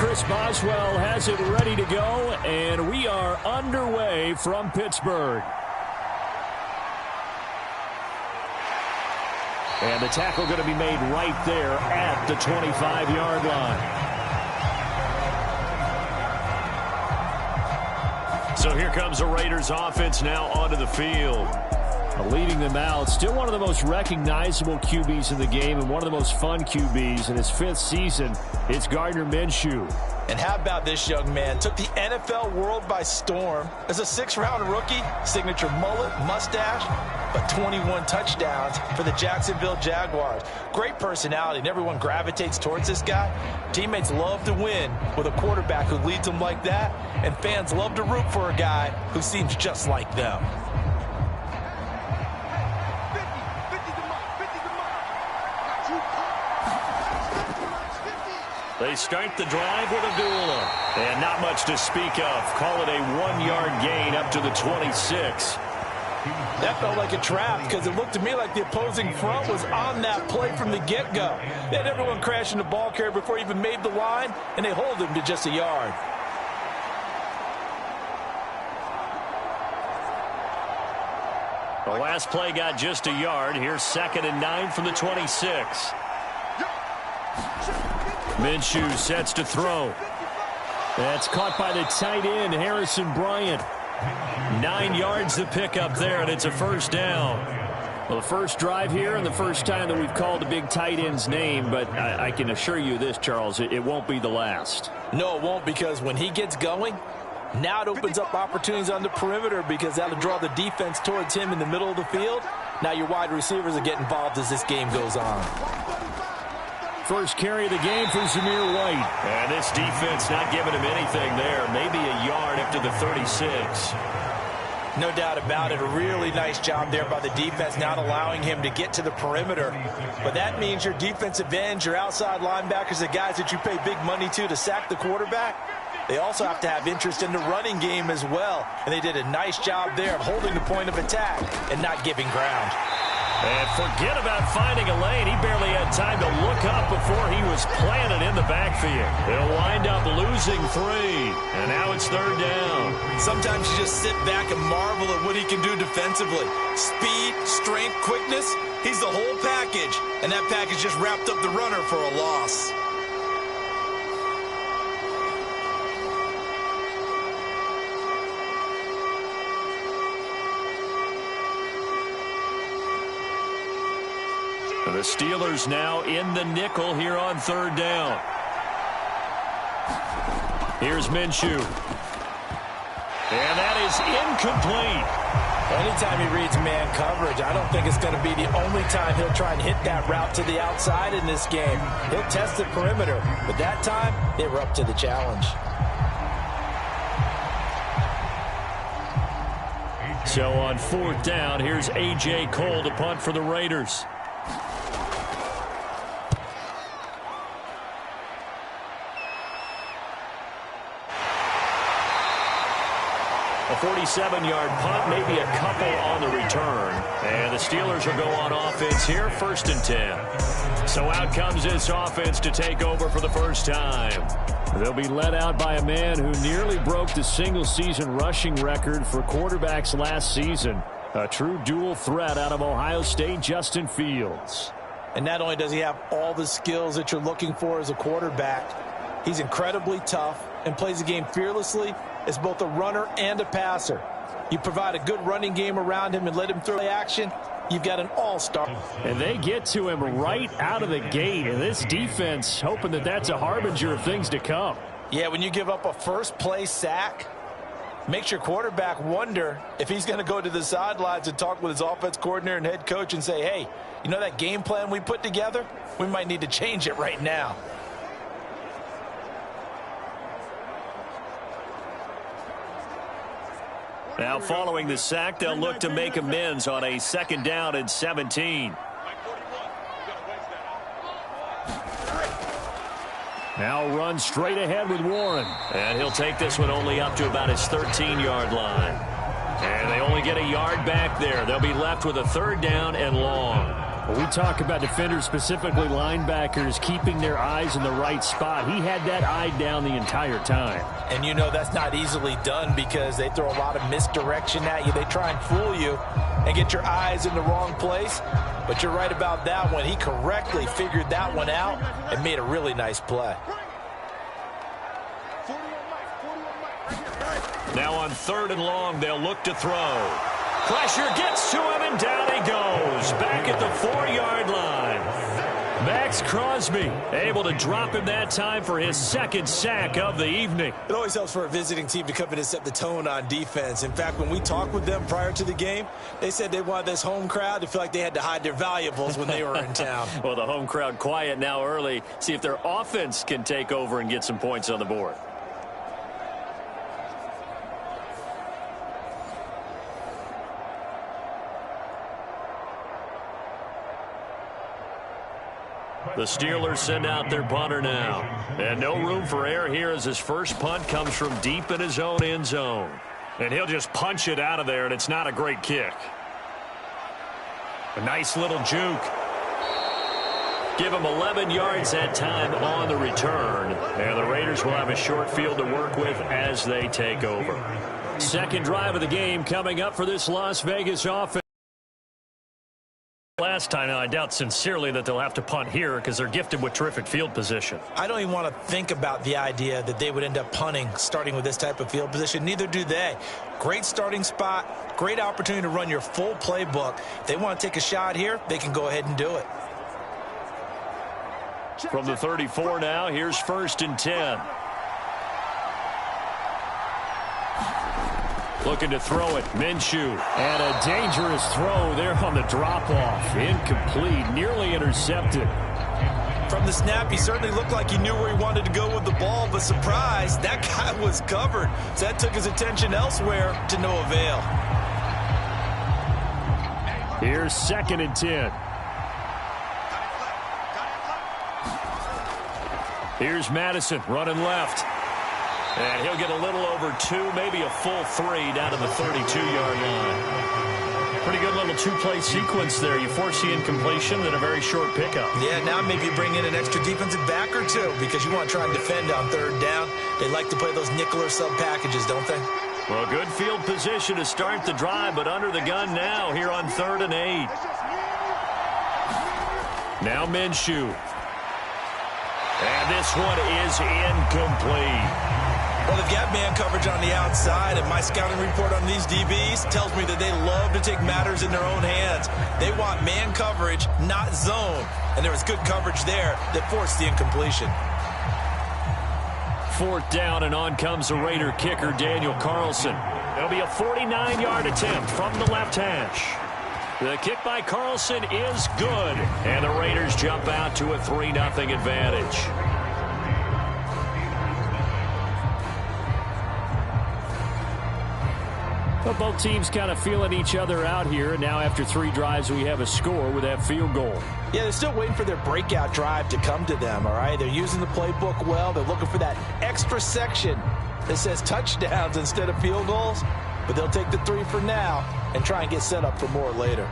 Chris Boswell has it ready to go, and we are underway from Pittsburgh. And the tackle going to be made right there at the 25-yard line. So here comes the Raiders offense now onto the field. Leading them out, still one of the most recognizable QBs in the game and one of the most fun QBs in his 5th season. It's Gardner Minshew. And how about this young man? Took the NFL world by storm as a 6th-round rookie, signature mullet, mustache, but 21 touchdowns for the Jacksonville Jaguars. Great personality, and everyone gravitates towards this guy. Teammates love to win with a quarterback who leads them like that, and fans love to root for a guy who seems just like them. They start the drive with a duel. And not much to speak of. Call it a 1-yard gain up to the 26. That felt like a trap because it looked to me like the opposing front was on that play from the get-go. They had everyone crashing the ball carrier before he even made the line, and they hold him to just a yard. The last play got just a yard. Here's 2nd and 9 from the 26. Minshew sets to throw. That's caught by the tight end, Harrison Bryant. 9 yards to pick up there, and it's a first down. Well, the first drive here and the first time that we've called a big tight end's name, but I can assure you this, Charles, it won't be the last. No, it won't, because when he gets going, now it opens up opportunities on the perimeter because that'll draw the defense towards him in the middle of the field. Now your wide receivers are getting involved as this game goes on. First carry of the game for Zamir White. And this defense not giving him anything there. Maybe a yard up to the 36. No doubt about it. A really nice job there by the defense, not allowing him to get to the perimeter. But that means your defensive ends, your outside linebackers, the guys that you pay big money to sack the quarterback, they also have to have interest in the running game as well. And they did a nice job there of holding the point of attack and not giving ground. And forget about finding a lane. He barely had time to look up before he was planted in the backfield. They'll wind up losing 3. And now it's 3rd down. Sometimes you just sit back and marvel at what he can do defensively. Speed, strength, quickness. He's the whole package. And that package just wrapped up the runner for a loss. The Steelers now in the nickel here on 3rd down. Here's Minshew. And that is incomplete. Anytime he reads man coverage, I don't think it's going to be the only time he'll try and hit that route to the outside in this game. He'll test the perimeter, but that time they were up to the challenge. So on 4th down, here's A.J. Cole to punt for the Raiders. A 47-yard punt, maybe a couple on the return. And the Steelers will go on offense here, 1st and 10. So out comes this offense to take over for the first time. They'll be led out by a man who nearly broke the single-season rushing record for quarterbacks last season. A true dual threat out of Ohio State, Justin Fields. And not only does he have all the skills that you're looking for as a quarterback, he's incredibly tough and plays the game fearlessly as both a runner and a passer. You provide a good running game around him and let him throw action, you've got an all-star. And they get to him right out of the gate. And this defense hoping that that's a harbinger of things to come. Yeah, when you give up a first-play sack, makes your quarterback wonder if he's going to go to the sidelines and talk with his offense coordinator and head coach and say, hey, you know that game plan we put together? We might need to change it right now. Now following the sack, they'll look to make amends on a 2nd down and 17. Now run straight ahead with Warren. And he'll take this one only up to about his 13-yard line. And they only get a yard back there. They'll be left with a 3rd down and long. When we talk about defenders, specifically linebackers, keeping their eyes in the right spot, he had that eye down the entire time. And you know that's not easily done because they throw a lot of misdirection at you. They try and fool you and get your eyes in the wrong place. But you're right about that one. He correctly figured that one out and made a really nice play. Now on 3rd and long, they'll look to throw. Pressure gets to him, and down he goes. Back at the 4-yard line. Max Crosby able to drop him that time for his 2nd sack of the evening. It always helps for a visiting team to come in and set the tone on defense. In fact, when we talked with them prior to the game, they said they wanted this home crowd to feel like they had to hide their valuables when they were in town. Well, the home crowd quiet now early. See if their offense can take over and get some points on the board. The Steelers send out their punter now. And no room for error here as his first punt comes from deep in his own end zone. And he'll just punch it out of there, and it's not a great kick. A nice little juke. Give him 11 yards that time on the return. And the Raiders will have a short field to work with as they take over. Second drive of the game coming up for this Las Vegas offense. Last time, and I doubt sincerely that they'll have to punt here because they're gifted with terrific field position. I don't even want to think about the idea that they would end up punting starting with this type of field position. Neither do they. Great starting spot, great opportunity to run your full playbook. If they want to take a shot here, they can go ahead and do it. From the 34 now, here's 1st and 10. Looking to throw it, Minshew. And a dangerous throw there on the drop-off. Incomplete, nearly intercepted. From the snap, he certainly looked like he knew where he wanted to go with the ball, but surprise, that guy was covered. So that took his attention elsewhere to no avail. Here's 2nd and 10. Here's Madison running left. And he'll get a little over 2, maybe a full 3 down to the 32-yard line. Pretty good little 2-play sequence there. You force the incompletion, then a very short pickup. Yeah, now maybe you bring in an extra defensive back or two because you want to try and defend on 3rd down. They like to play those nickel or sub packages, don't they? Well, good field position to start the drive, but under the gun now here on 3rd and 8. Now Minshew. And this one is incomplete. Well, they've got man coverage on the outside, and my scouting report on these DBs tells me that they love to take matters in their own hands. They want man coverage, not zone. And there was good coverage there that forced the incompletion. 4th down, and on comes the Raider kicker, Daniel Carlson. It'll be a 49-yard attempt from the left hash. The kick by Carlson is good, and the Raiders jump out to a 3-0 advantage. Well, both teams kind of feeling each other out here. And now after 3 drives, we have a score with that field goal. Yeah, they're still waiting for their breakout drive to come to them, all right? They're using the playbook well. They're looking for that extra section that says touchdowns instead of field goals. But they'll take the 3 for now and try and get set up for more later.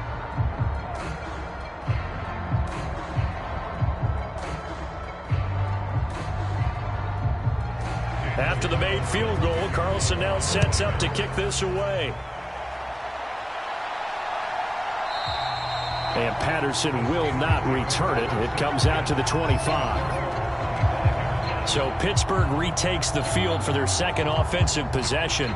After the made field goal, Carlson now sets up to kick this away. And Patterson will not return it. It comes out to the 25. So Pittsburgh retakes the field for their 2nd offensive possession.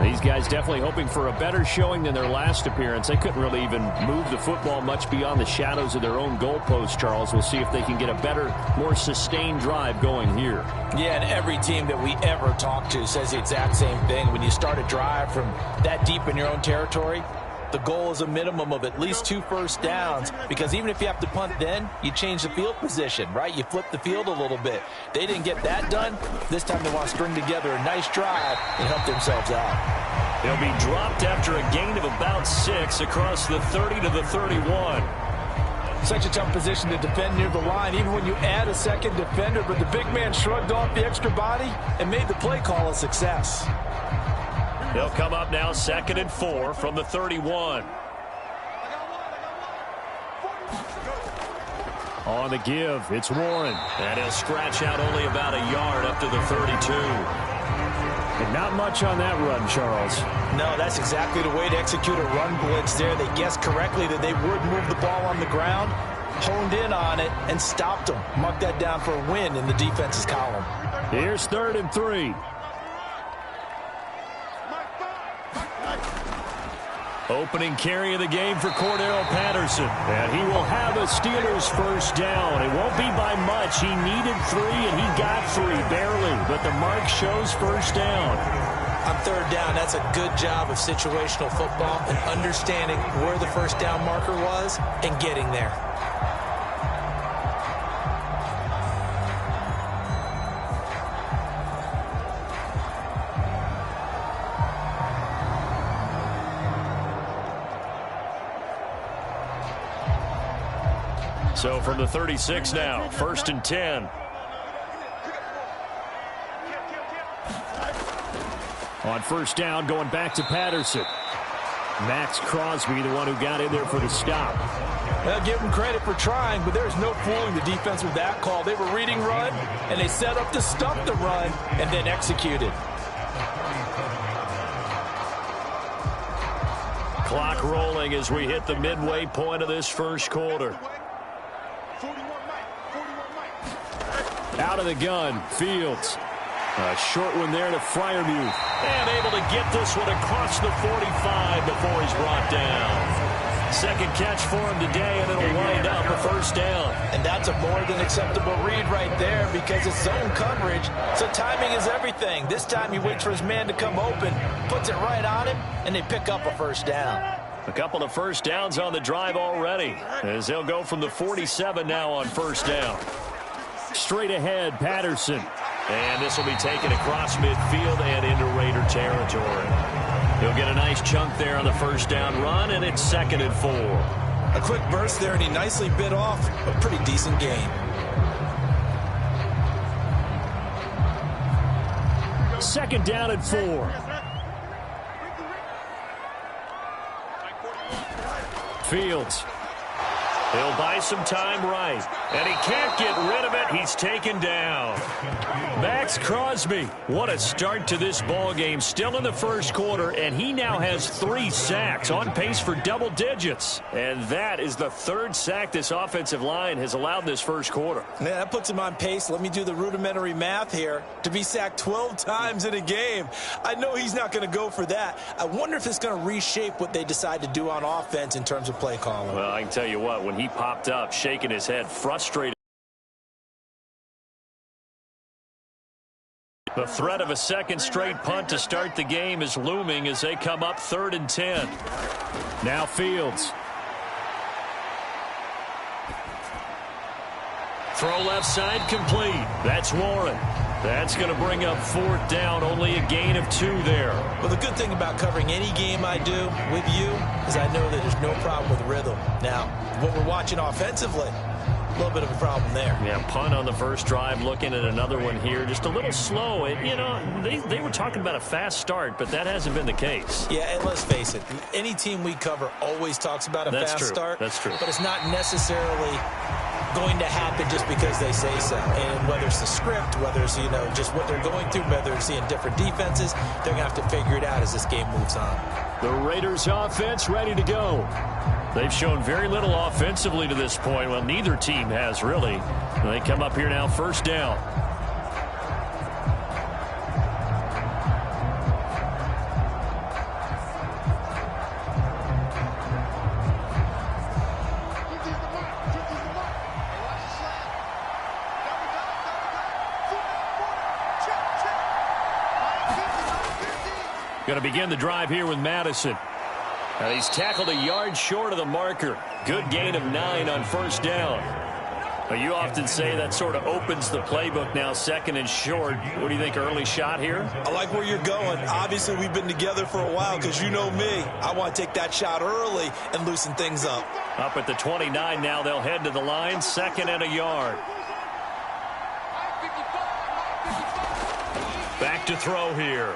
These guys definitely hoping for a better showing than their last appearance. They couldn't really even move the football much beyond the shadows of their own goalpost, Charles. We'll see if they can get a better, more sustained drive going here. Yeah, and every team that we ever talk to says the exact same thing. When you start a drive from that deep in your own territory, the goal is a minimum of at least 2 first downs, because even if you have to punt then, you change the field position, right? You flip the field a little bit. They didn't get that done. This time they want to string together a nice drive and help themselves out. They'll be dropped after a gain of about 6 across the 30 to the 31. Such a tough position to defend near the line, even when you add a second defender, but the big man shrugged off the extra body and made the play call a success. They'll come up now 2nd and 4 from the 31. On the give, it's Warren. And he'll scratch out only about a yard up to the 32. And not much on that run, Charles. No, that's exactly the way to execute a run blitz there. They guessed correctly that they would move the ball on the ground, honed in on it, and stopped them. Mark that down for a win in the defense's column. Here's 3rd and 3. Opening carry of the game for Cordarrelle Patterson. And he will have a Steelers first down. It won't be by much. He needed 3, and he got 3, barely. But the mark shows first down. On 3rd down, that's a good job of situational football and understanding where the first down marker was and getting there. So from the 36 now, 1st and 10. On first down, going back to Patterson. Max Crosby, the one who got in there for the stop. Well, give him credit for trying, but there's no fooling the defense with that call. They were reading run, and they set up to stop the run and then executed. Clock rolling as we hit the midway point of this first quarter. Out of the gun, Fields. A short one there to Freiermuth. And able to get this one across the 45 before he's brought down. Second catch for him today, and it'll wind up a first down. And that's a more than acceptable read right there because it's zone coverage, so timing is everything. This time he waits for his man to come open, puts it right on him, and they pick up a first down. A couple of first downs on the drive already, as they'll go from the 47 now on first down. Straight ahead, Patterson. And this will be taken across midfield and into Raider territory. He'll get a nice chunk there on the first down run, and it's 2nd and 4. A quick burst there, and he nicely bit off a pretty decent gain. 2nd down and 4. Fields. He'll buy some time right. And he can't get rid of it. He's taken down. Max Crosby, what a start to this ball game. Still in the first quarter, and he now has 3 sacks, on pace for double digits. And that is the 3rd sack this offensive line has allowed this first quarter. Yeah, that puts him on pace. Let me do the rudimentary math here. To be sacked 12 times in a game. I know he's not going to go for that. I wonder if it's going to reshape what they decide to do on offense in terms of play calling. Well, I can tell you what, when he popped up, shaking his head, frustrated. The threat of a second straight punt to start the game is looming as they come up 3rd and 10. Now Fields. Throw left side complete. That's Warren. That's going to bring up 4th down. Only a gain of 2 there. Well, the good thing about covering any game I do with you is I know that there's no problem with rhythm. Now, what we're watching offensively, a little bit of a problem there. Yeah, punt on the first drive, looking at another one here. Just a little slow. You know, they were talking about a fast start, but that hasn't been the case. Yeah, and let's face it, any team we cover always talks about a fast start. That's true. But it's not necessarily going to happen just because they say so. And whether it's the script, whether it's, you know, just what they're going through, whether it's seeing different defenses, they're going to have to figure it out as this game moves on. The Raiders offense ready to go. They've shown very little offensively to this point. Well, neither team has really. They come up here now, first down. Going to begin the drive here with Madison. He's tackled a yard short of the marker. Good gain of 9 on first down. You often say that sort of opens the playbook now, 2nd and short. What do you think, early shot here? I like where you're going. Obviously, we've been together for a while because you know me. I want to take that shot early and loosen things up. Up at the 29 now, they'll head to the line, 2nd and a yard. Back to throw here.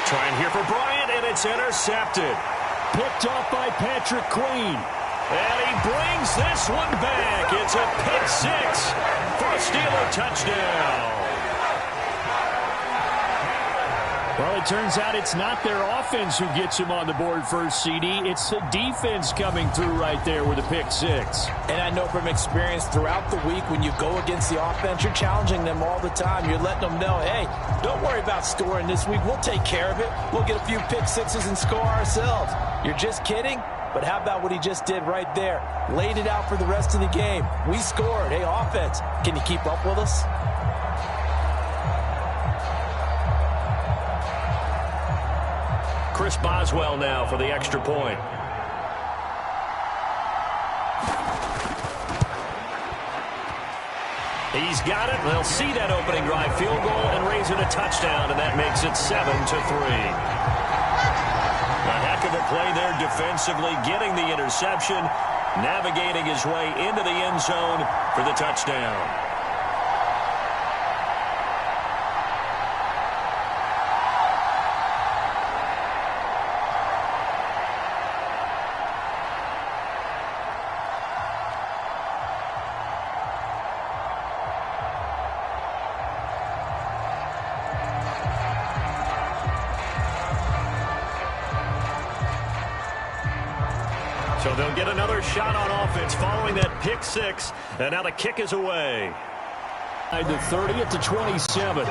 Trying here for Bryant, and it's intercepted. Picked off by Patrick Queen. And he brings this one back. It's a pick six for a Steeler touchdown. Well, it turns out it's not their offense who gets him on the board first, CD. It's the defense coming through right there with a pick six. And I know from experience throughout the week, when you go against the offense, you're challenging them all the time. You're letting them know, hey, don't worry about scoring this week. We'll take care of it. We'll get a few pick sixes and score ourselves. You're just kidding? But how about what he just did right there? Laid it out for the rest of the game. We scored. Hey, offense, can you keep up with us? Chris Boswell now for the extra point. He's got it. They'll see that opening drive field goal and raise it a touchdown, and that makes it 7-3. A heck of a play there defensively, getting the interception, navigating his way into the end zone for the touchdown. So they'll get another shot on offense following that pick six. And now the kick is away. The 30 at the 27.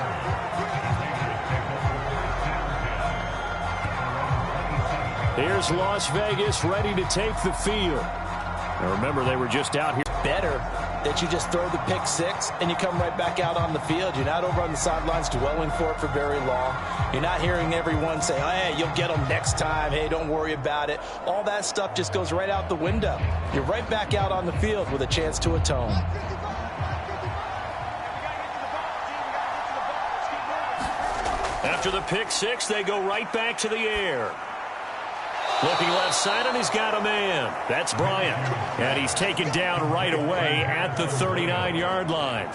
Here's Las Vegas ready to take the field. Now remember, they were just out here. Better that you just throw the pick six and you come right back out on the field. You're not over on the sidelines dwelling for it for very long. You're not hearing everyone say, oh, hey, you'll get them next time. Hey, don't worry about it. All that stuff just goes right out the window. You're right back out on the field with a chance to atone. After the pick six, they go right back to the air. Looking left side, and he's got a man. That's Bryant. And he's taken down right away at the 39-yard line.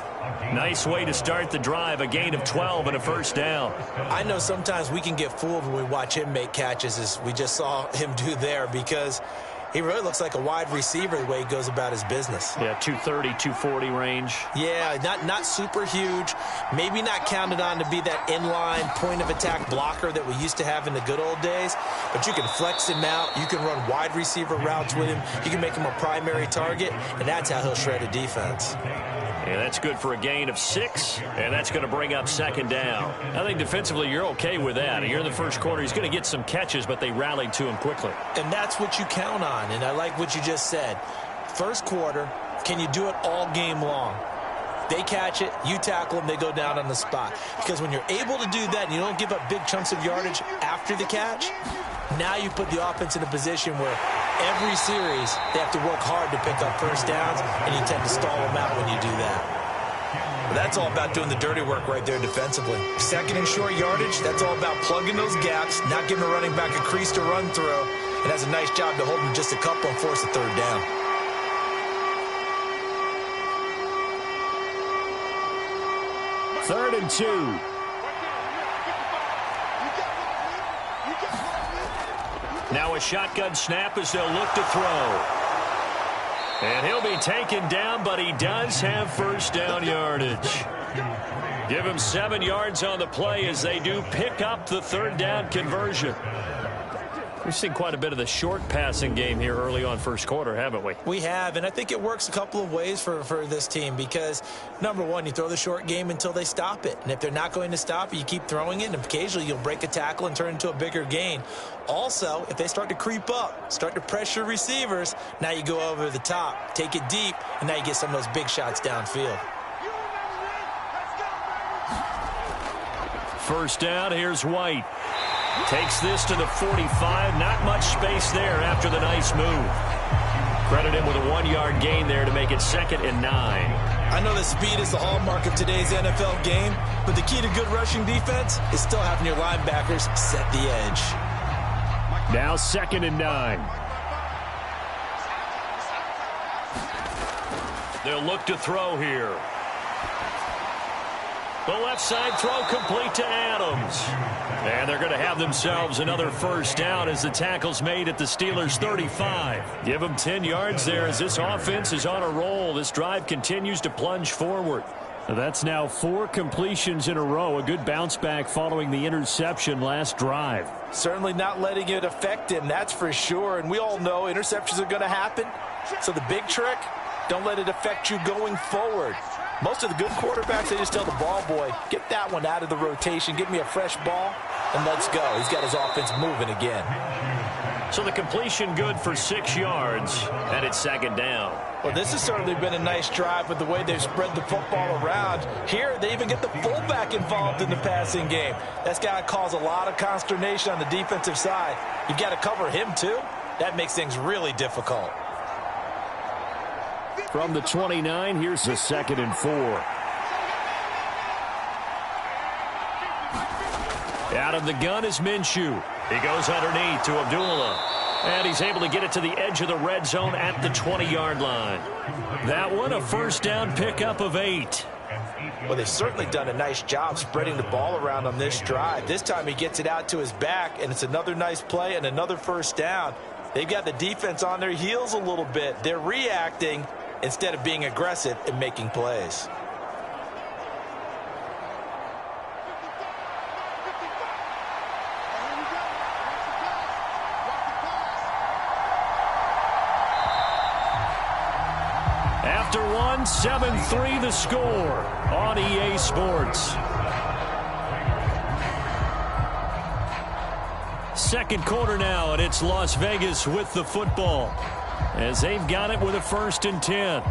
Nice way to start the drive, a gain of 12 and a first down. I know sometimes we can get fooled when we watch him make catches, as we just saw him do there, because he really looks like a wide receiver the way he goes about his business. Yeah, 230, 240 range. Yeah, not super huge. Maybe not counted on to be that inline point-of-attack blocker that we used to have in the good old days. But you can flex him out. You can run wide receiver routes with him. You can make him a primary target, and that's how he'll shred a defense. And that's good for a gain of 6, and that's going to bring up second down. I think defensively you're okay with that. You're in the first quarter. He's going to get some catches, but they rallied to him quickly. And that's what you count on, and I like what you just said. First quarter, can you do it all game long? They catch it, you tackle them, they go down on the spot. Because when you're able to do that and you don't give up big chunks of yardage after the catch, now you put the offense in a position where every series they have to work hard to pick up first downs, and you tend to stall them out when you do that. But that's all about doing the dirty work right there defensively. Second and short yardage, that's all about plugging those gaps, not giving a running back a crease to run through. It has a nice job to hold them just a couple and force a third down. Third and 2. Now a shotgun snap as they'll look to throw. And he'll be taken down, but he does have first down yardage. Give him 7 yards on the play as they do pick up the third down conversion. We've seen quite a bit of the short passing game here early on first quarter, haven't we? We have, and I think it works a couple of ways for this team because, number one, you throw the short game until they stop it. And if they're not going to stop it, you keep throwing it, and occasionally you'll break a tackle and turn it into a bigger gain. Also, if they start to creep up, start to pressure receivers, now you go over the top, take it deep, and now you get some of those big shots downfield. First down, here's White. Takes this to the 45. Not much space there after the nice move. Credit him with a 1-yard gain there to make it 2nd and 9. I know that speed is the hallmark of today's NFL game, but the key to good rushing defense is still having your linebackers set the edge. Now 2nd and 9. They'll look to throw here. The left side throw complete to Adams. And they're going to have themselves another first down as the tackle's made at the Steelers' 35. Give them 10 yards there as this offense is on a roll. This drive continues to plunge forward. That's now 4 completions in a row. A good bounce back following the interception last drive. Certainly not letting it affect him, that's for sure. And we all know interceptions are going to happen. So the big trick, don't let it affect you going forward. Most of the good quarterbacks, they just tell the ball boy, get that one out of the rotation, give me a fresh ball, and let's go. He's got his offense moving again. So the completion good for 6 yards, and it's second down. Well, this has certainly been a nice drive with the way they've spread the football around. Here, they even get the fullback involved in the passing game. That's got to cause a lot of consternation on the defensive side. You've got to cover him, too. That makes things really difficult. From the 29, here's the 2nd and 4. Out of the gun is Minshew. He goes underneath to Abdullah. And he's able to get it to the edge of the red zone at the 20-yard line. That one, a first down pickup of 8. Well, they've certainly done a nice job spreading the ball around on this drive. This time he gets it out to his back, and it's another nice play and another first down. They've got the defense on their heels a little bit. They're reacting instead of being aggressive and making plays. After one, 7-3 the score on EA Sports. Second quarter now, and it's Las Vegas with the football as they've got it with a 1st and 10.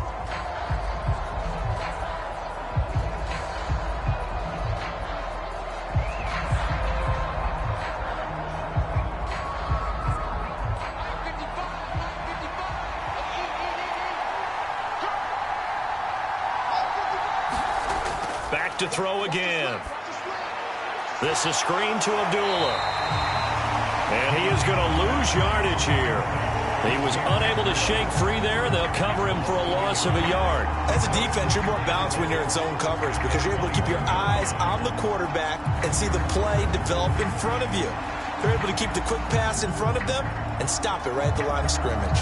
Back to throw again. This is screen to Abdullah. And he is going to lose yardage here. He was unable to shake free there. They'll cover him for a loss of a yard. As a defense, you're more balanced when you're in zone coverage because you're able to keep your eyes on the quarterback and see the play develop in front of you. You're able to keep the quick pass in front of them and stop it right at the line of scrimmage.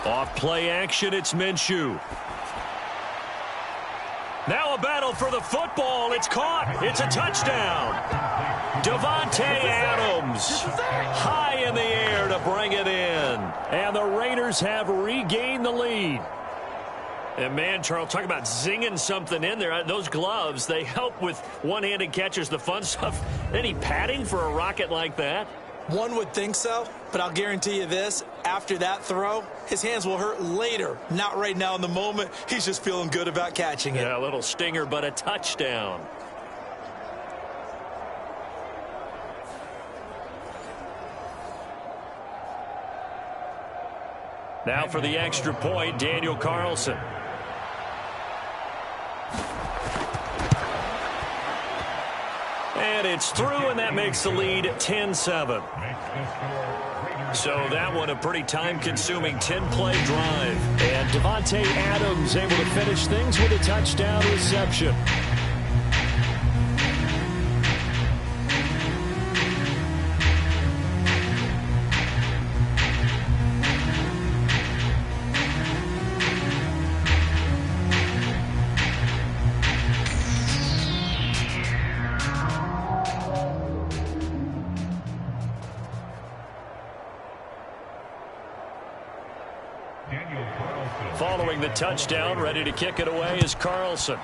Off play action, it's Minshew. Now a battle for the football. It's caught. It's a touchdown. Davante Adams high in the air to bring it in. And the Raiders have regained the lead. And man, Charles, talk about zinging something in there. Those gloves, they help with one-handed catches, the fun stuff. Any padding for a rocket like that? One would think so, but I'll guarantee you this. After that throw, his hands will hurt later. Not right now in the moment. He's just feeling good about catching it. Yeah, a little stinger, but a touchdown. Now for the extra point, Daniel Carlson. And it's through, and that makes the lead 10-7. So that one a pretty time-consuming 10-play drive. And Davante Adams able to finish things with a touchdown reception. Following the touchdown, ready to kick it away is Carlson.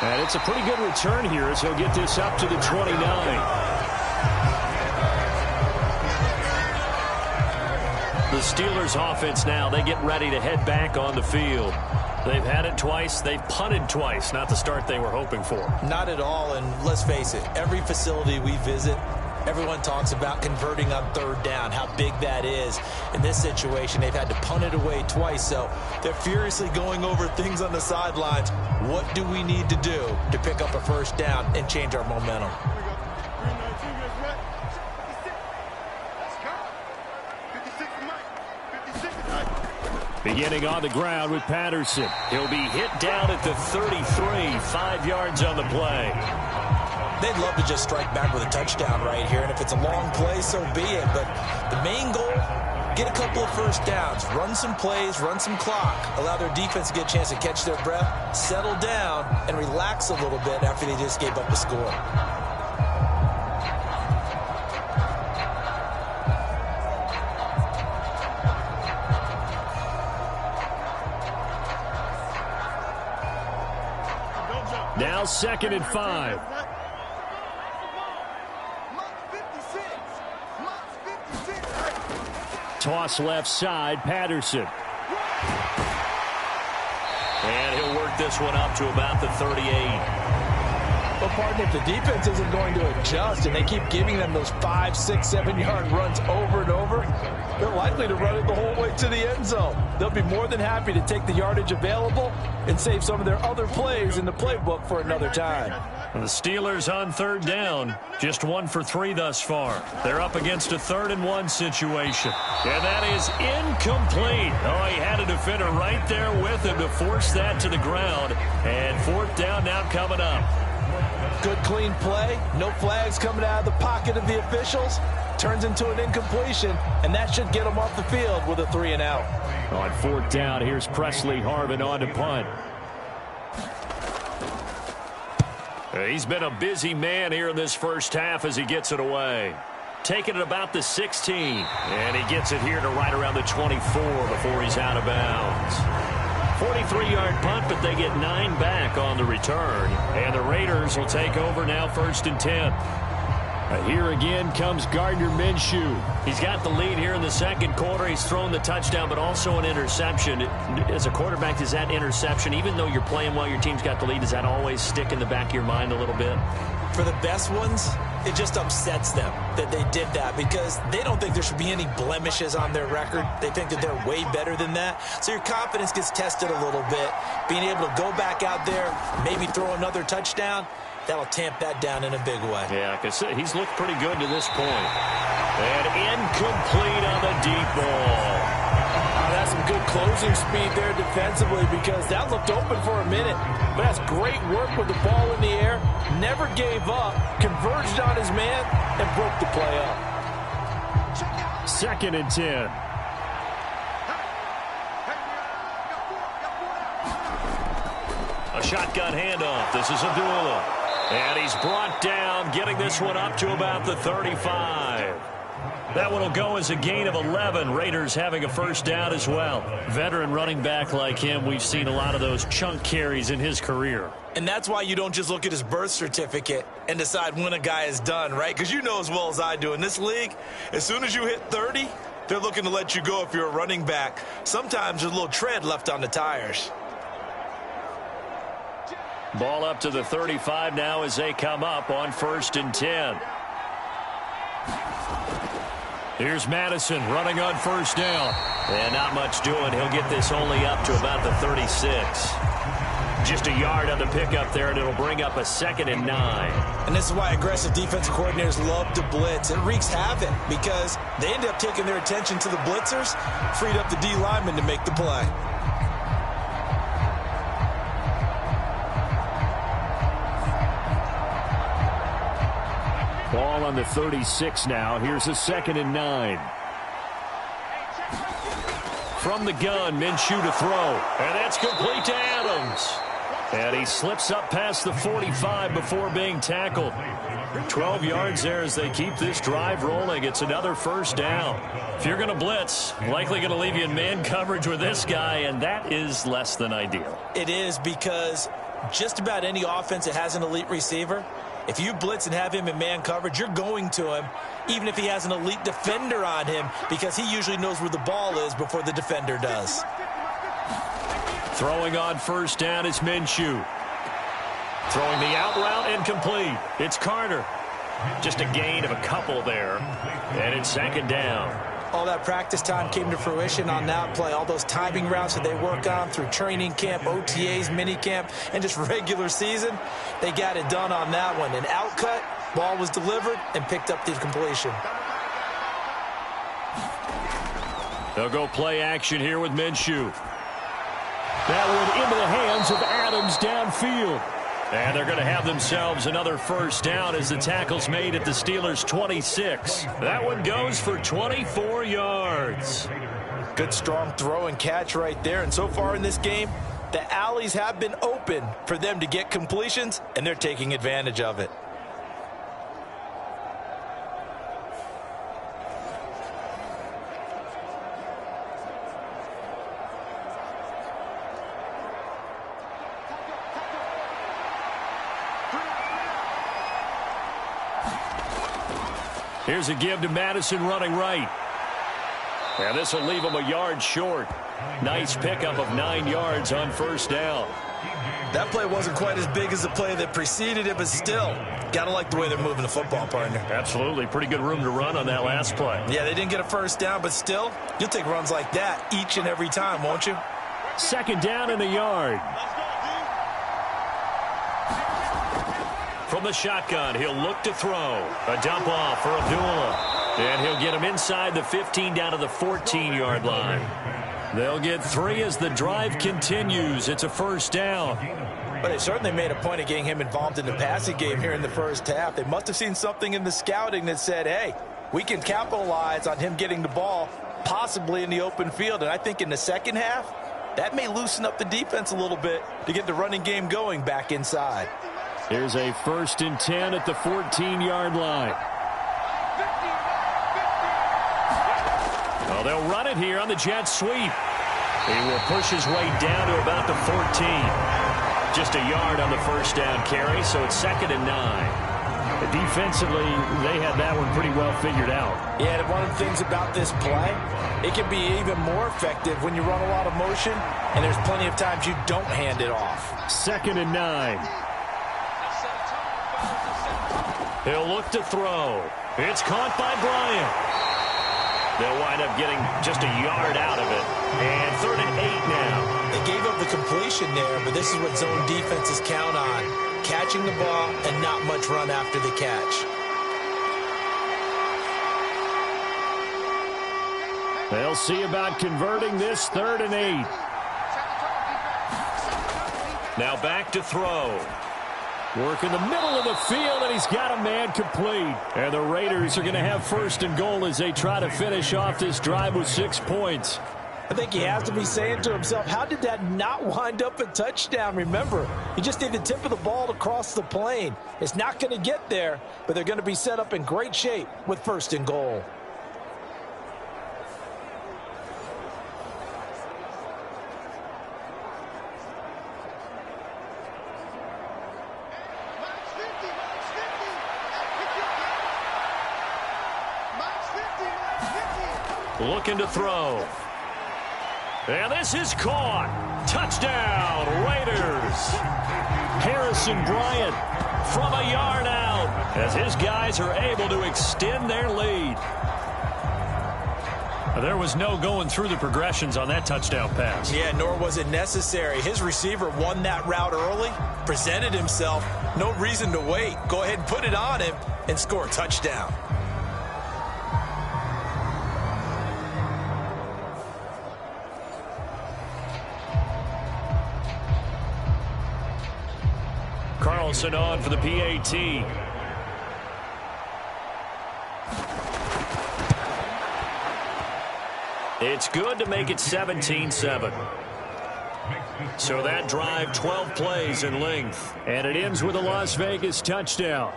And it's a pretty good return here as he'll get this up to the 29. The Steelers offense now, they get ready to head back on the field. They've had it twice. They've punted twice. Not the start they were hoping for. Not at all, and let's face it, every facility we visit, Everyone talks about converting on third down, how big that is. In this situation, they've had to punt it away twice, so they're furiously going over things on the sidelines. What do we need to do to pick up a first down and change our momentum? Beginning on the ground with Patterson. He'll be hit down at the 33, 5 yards on the play. They'd love to just strike back with a touchdown right here, and if it's a long play, so be it. But the main goal, get a couple of first downs, run some plays, run some clock, allow their defense to get a chance to catch their breath, settle down, and relax a little bit after they just gave up the score. Now 2nd and 5. Toss left side, Patterson. And he'll work this one up to about the 38. Well, partner, if the defense isn't going to adjust and they keep giving them those 5, 6, 7-yard runs over and over, they're likely to run it the whole way to the end zone. They'll be more than happy to take the yardage available and save some of their other plays in the playbook for another time. The Steelers on third down, just 1 for 3 thus far. They're up against a 3rd and 1 situation. And that is incomplete. Oh, he had a defender right there with him to force that to the ground. And 4th down now coming up. Good clean play, no flags coming out of the pocket of the officials. Turns into an incompletion, and that should get them off the field with a 3 and out. On 4th down, here's Presley Harvin on to punt. He's been a busy man here in this first half as he gets it away. Taking it about the 16, and he gets it here to right around the 24 before he's out of bounds. 43-yard punt, but they get 9 back on the return. And the Raiders will take over now 1st and 10. Here again comes Gardner Minshew. He's got the lead here in the 2nd quarter. He's thrown the touchdown, but also an interception. As a quarterback, does that interception, even though you're playing while your team's got the lead, does that always stick in the back of your mind a little bit? For the best ones, it just upsets them that they did that because they don't think there should be any blemishes on their record. They think that they're way better than that. So your confidence gets tested a little bit. Being able to go back out there, maybe throw another touchdown, that'll tamp that down in a big way. Yeah, because he's looked pretty good to this point. And incomplete on the deep ball. That's some good closing speed there defensively because that looked open for a minute. But that's great work with the ball in the air. Never gave up, converged on his man, and broke the play up. 2nd and 10. A shotgun handoff. This is Abdullah. And he's brought down, getting this one up to about the 35. That one will go as a gain of 11. Raiders having a first down as well. Veteran running back like him, we've seen a lot of those chunk carries in his career. And that's why you don't just look at his birth certificate and decide when a guy is done, right? Because you know as well as I do, in this league, as soon as you hit 30, they're looking to let you go if you're a running back. Sometimes there's a little tread left on the tires. Ball up to the 35 now as they come up on 1st and 10. Here's Madison running on 1st down. And not much doing. He'll get this only up to about the 36. Just a yard on the pickup there, and it'll bring up a 2nd and 9. And this is why aggressive defensive coordinators love to blitz. It wreaks havoc because they end up taking their attention to the blitzers, freed up the D lineman to make the play. Ball on the 36 now. Here's a 2nd and 9. From the gun, Minshew to throw. And that's complete to Adams. And he slips up past the 45 before being tackled. 12 yards there as they keep this drive rolling. It's another first down. If you're going to blitz, likely going to leave you in man coverage with this guy, and that is less than ideal. It is because just about any offense that has an elite receiver, if you blitz and have him in man coverage, you're going to him, even if he has an elite defender on him, because he usually knows where the ball is before the defender does. Throwing on 1st down is Minshew. Throwing the out route incomplete. It's Carter. Just a gain of a couple there. And it's second down. All that practice time came to fruition on that play. All those timing routes that they work on through training camp, OTAs, minicamp, and just regular season, they got it done on that one. An outcut, ball was delivered, and picked up the completion. They'll go play action here with Minshew. That one into the hands of Adams downfield. And they're going to have themselves another first down as the tackle's made at the Steelers' 26. That one goes for 24 yards. Good strong throw and catch right there. And so far in this game, the alleys have been open for them to get completions, and they're taking advantage of it. Here's a give to Madison running right. And this will leave him a yard short. Nice pickup of 9 yards on first down. That play wasn't quite as big as the play that preceded it, but still, gotta like the way they're moving the football, partner. Absolutely. Pretty good room to run on that last play. Yeah, they didn't get a first down, but still, you'll take runs like that each and every time, won't you? Second down and a yard. From the shotgun, he'll look to throw. A dump off for Abdullah. And he'll get him inside the 15 down to the 14-yard line. They'll get 3 as the drive continues. It's a first down. But they certainly made a point of getting him involved in the passing game here in the first half. They must have seen something in the scouting that said, hey, we can capitalize on him getting the ball, possibly in the open field. And I think in the second half, that may loosen up the defense a little bit to get the running game going back inside. Here's a 1st and 10 at the 14-yard line. Oh, they'll run it here on the jet sweep. He will push his way down to about the 14. Just a yard on the first down carry, so it's 2nd and 9. Defensively, they had that one pretty well figured out. Yeah, and one of the things about this play, it can be even more effective when you run a lot of motion, and there's plenty of times you don't hand it off. 2nd and 9. He'll look to throw. It's caught by Bryant. They'll wind up getting just a yard out of it. And 3rd and 8 now. They gave up the completion there, but this is what zone defenses count on. Catching the ball and not much run after the catch. They'll see about converting this 3rd and 8. Now back to throw. Work in the middle of the field, and he's got a man complete. And the Raiders are going to have 1st and goal as they try to finish off this drive with 6 points. I think he has to be saying to himself, how did that not wind up a touchdown? Remember, you just need the tip of the ball to cross the plane. It's not going to get there, but they're going to be set up in great shape with 1st and goal. Looking to throw. And this is caught. Touchdown, Raiders. Harrison Bryant from a yard out as his guys are able to extend their lead. There was no going through the progressions on that touchdown pass. Yeah, nor was it necessary. His receiver won that route early, presented himself. No reason to wait. Go ahead and put it on him and score a touchdown. Carlson on for the PAT. It's good to make it 17-7. So that drive, 12 plays in length. And it ends with a Las Vegas touchdown.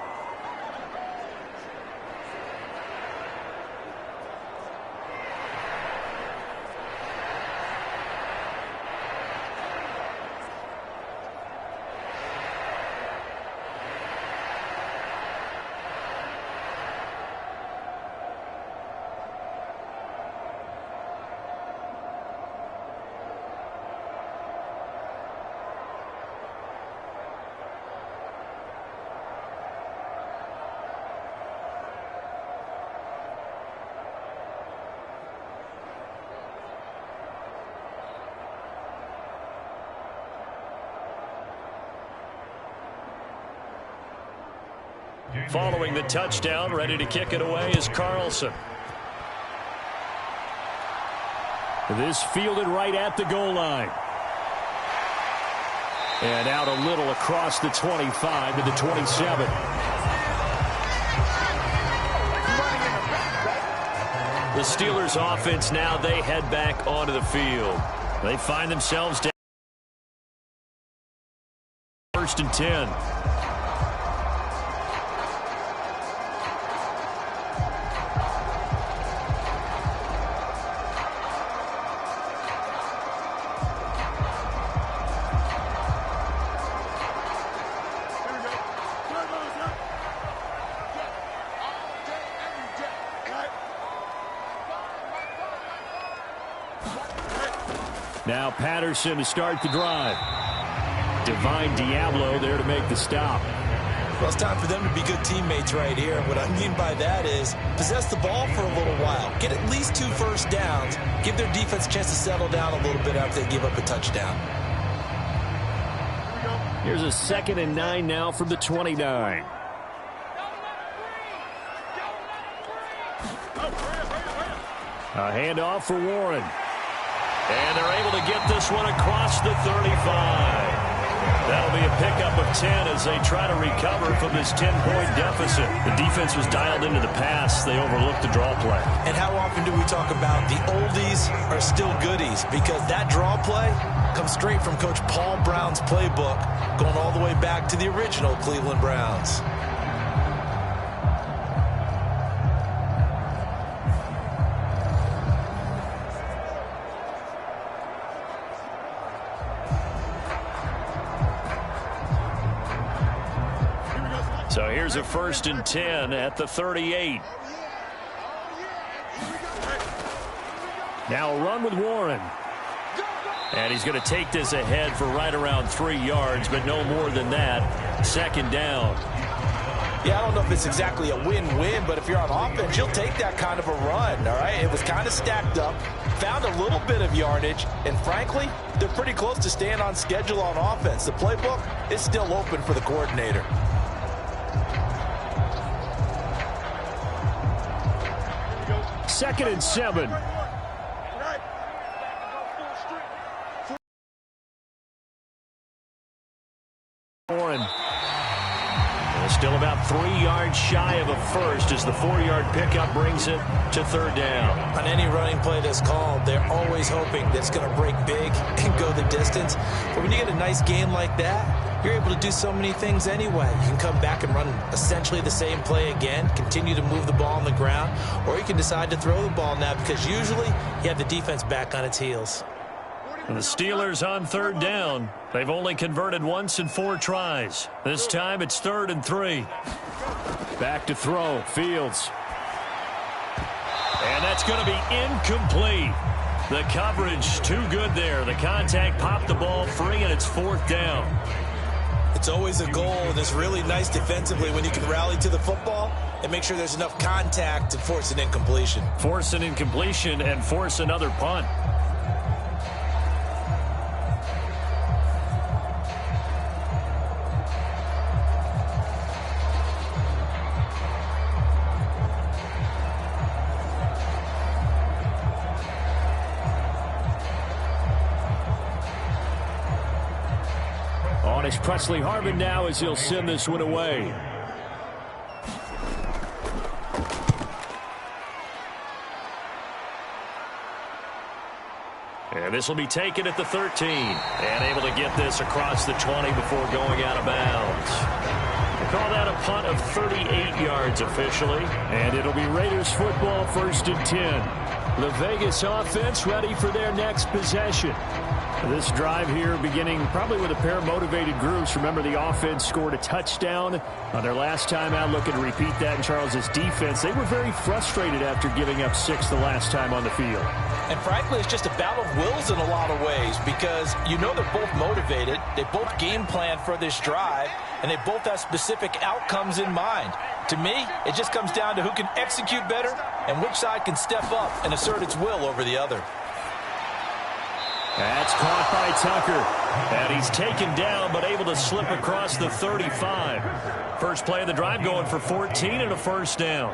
Following the touchdown, ready to kick it away is Carlson. This fielded right at the goal line. And out a little across the 25 to the 27. The Steelers offense now, they head back onto the field. They find themselves down. First and 10. Now Patterson to start the drive. Divine Diablo there to make the stop. Well, it's time for them to be good teammates right here. What I mean by that is possess the ball for a little while. Get at least 2 first downs. Give their defense a chance to settle down a little bit after they give up a touchdown. Here's a 2nd and 9 now from the 29. A handoff for Warren. And they're able to get this one across the 35. That'll be a pickup of 10 as they try to recover from this 10-point deficit. The defense was dialed into the pass. They overlooked the draw play. And how often do we talk about the oldies are still goodies? Because that draw play comes straight from Coach Paul Brown's playbook, going all the way back to the original Cleveland Browns. So here's a 1st and 10 at the 38. Now a run with Warren. And he's going to take this ahead for right around 3 yards, but no more than that. 2nd down. Yeah, I don't know if it's exactly a win-win, but if you're on offense, you'll take that kind of a run, all right? It was kind of stacked up, found a little bit of yardage, and frankly, they're pretty close to staying on schedule on offense. The playbook is still open for the coordinator. 2nd and 7. Warren. Still about 3 yards shy of a first as the 4-yard pickup brings it to 3rd down. On any running play that's called, they're always hoping that it's going to break big and go the distance. But when you get a nice game like that, you're able to do so many things anyway. You can come back and run essentially the same play again, continue to move the ball on the ground, or you can decide to throw the ball now because usually you have the defense back on its heels. And the Steelers on 3rd down. They've only converted once in 4 tries. This time it's 3rd and 3. Back to throw. Fields. And that's going to be incomplete. The coverage too good there. The contact popped the ball free, and it's 4th down. It's always a goal, and it's really nice defensively when you can rally to the football and make sure there's enough contact to force an incompletion. Force an incompletion and force another punt. On is Presley Harvin now as he'll send this one away. And this will be taken at the 13. And able to get this across the 20 before going out of bounds. We'll call that a punt of 38 yards officially. And it'll be Raiders football 1st and 10. The Vegas offense ready for their next possession. This drive here beginning probably with a pair of motivated groups. Remember, the offense scored a touchdown on their last time out. Looking to repeat that in Charles's defense. They were very frustrated after giving up 6 the last time on the field. And frankly, it's just a battle of wills in a lot of ways because you know they're both motivated. They both game plan for this drive, and they both have specific outcomes in mind. To me, it just comes down to who can execute better and which side can step up and assert its will over the other. That's caught by Tucker. And he's taken down, but able to slip across the 35. First play of the drive going for 14 and a first down.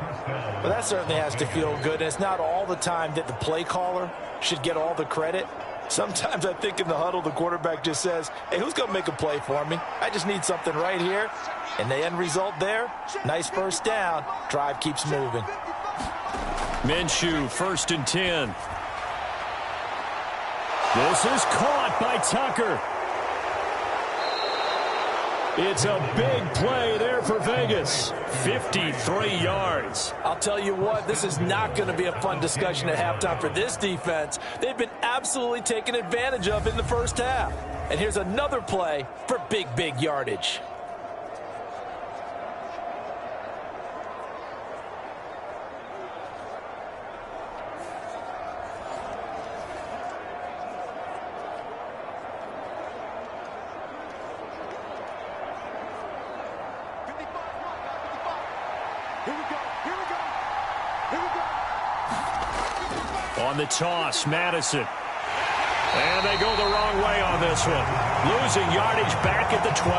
Well, that certainly has to feel good. And it's not all the time that the play caller should get all the credit. Sometimes I think in the huddle, the quarterback just says, hey, who's going to make a play for me? I just need something right here. And the end result there, nice first down. Drive keeps moving. Minshew, 1st and 10. This is caught by Tucker. It's a big play there for Vegas. 53 yards. I'll tell you what, this is not going to be a fun discussion at halftime for this defense. They've been absolutely taken advantage of in the first half. And here's another play for big, big yardage. On the toss, Madison. And they go the wrong way on this one. Losing yardage back at the 12.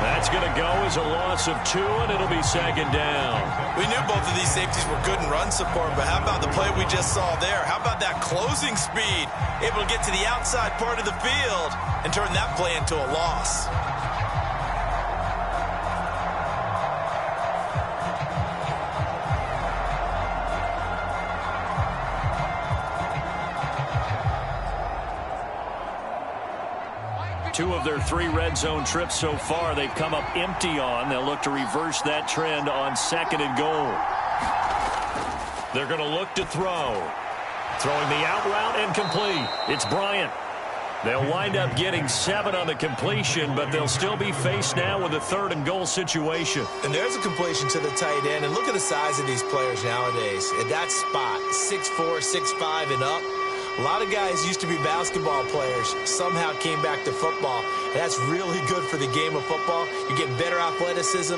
That's going to go as a loss of 2, and it'll be 2nd down. We knew both of these safeties were good in run support, but how about the play we just saw there? How about that closing speed? Able to get to the outside part of the field and turn that play into a loss. Two of their 3 red zone trips so far, they've come up empty on. They'll look to reverse that trend on 2nd and goal. They're going to look to throw. Throwing the out route and complete. It's Bryant. They'll wind up getting 7 on the completion, but they'll still be faced now with a 3rd and goal situation. And there's a completion to the tight end. And look at the size of these players nowadays. At that spot, 6'4", 6'5", and up. A lot of guys used to be basketball players, somehow came back to football. And that's really good for the game of football. You get better athleticism,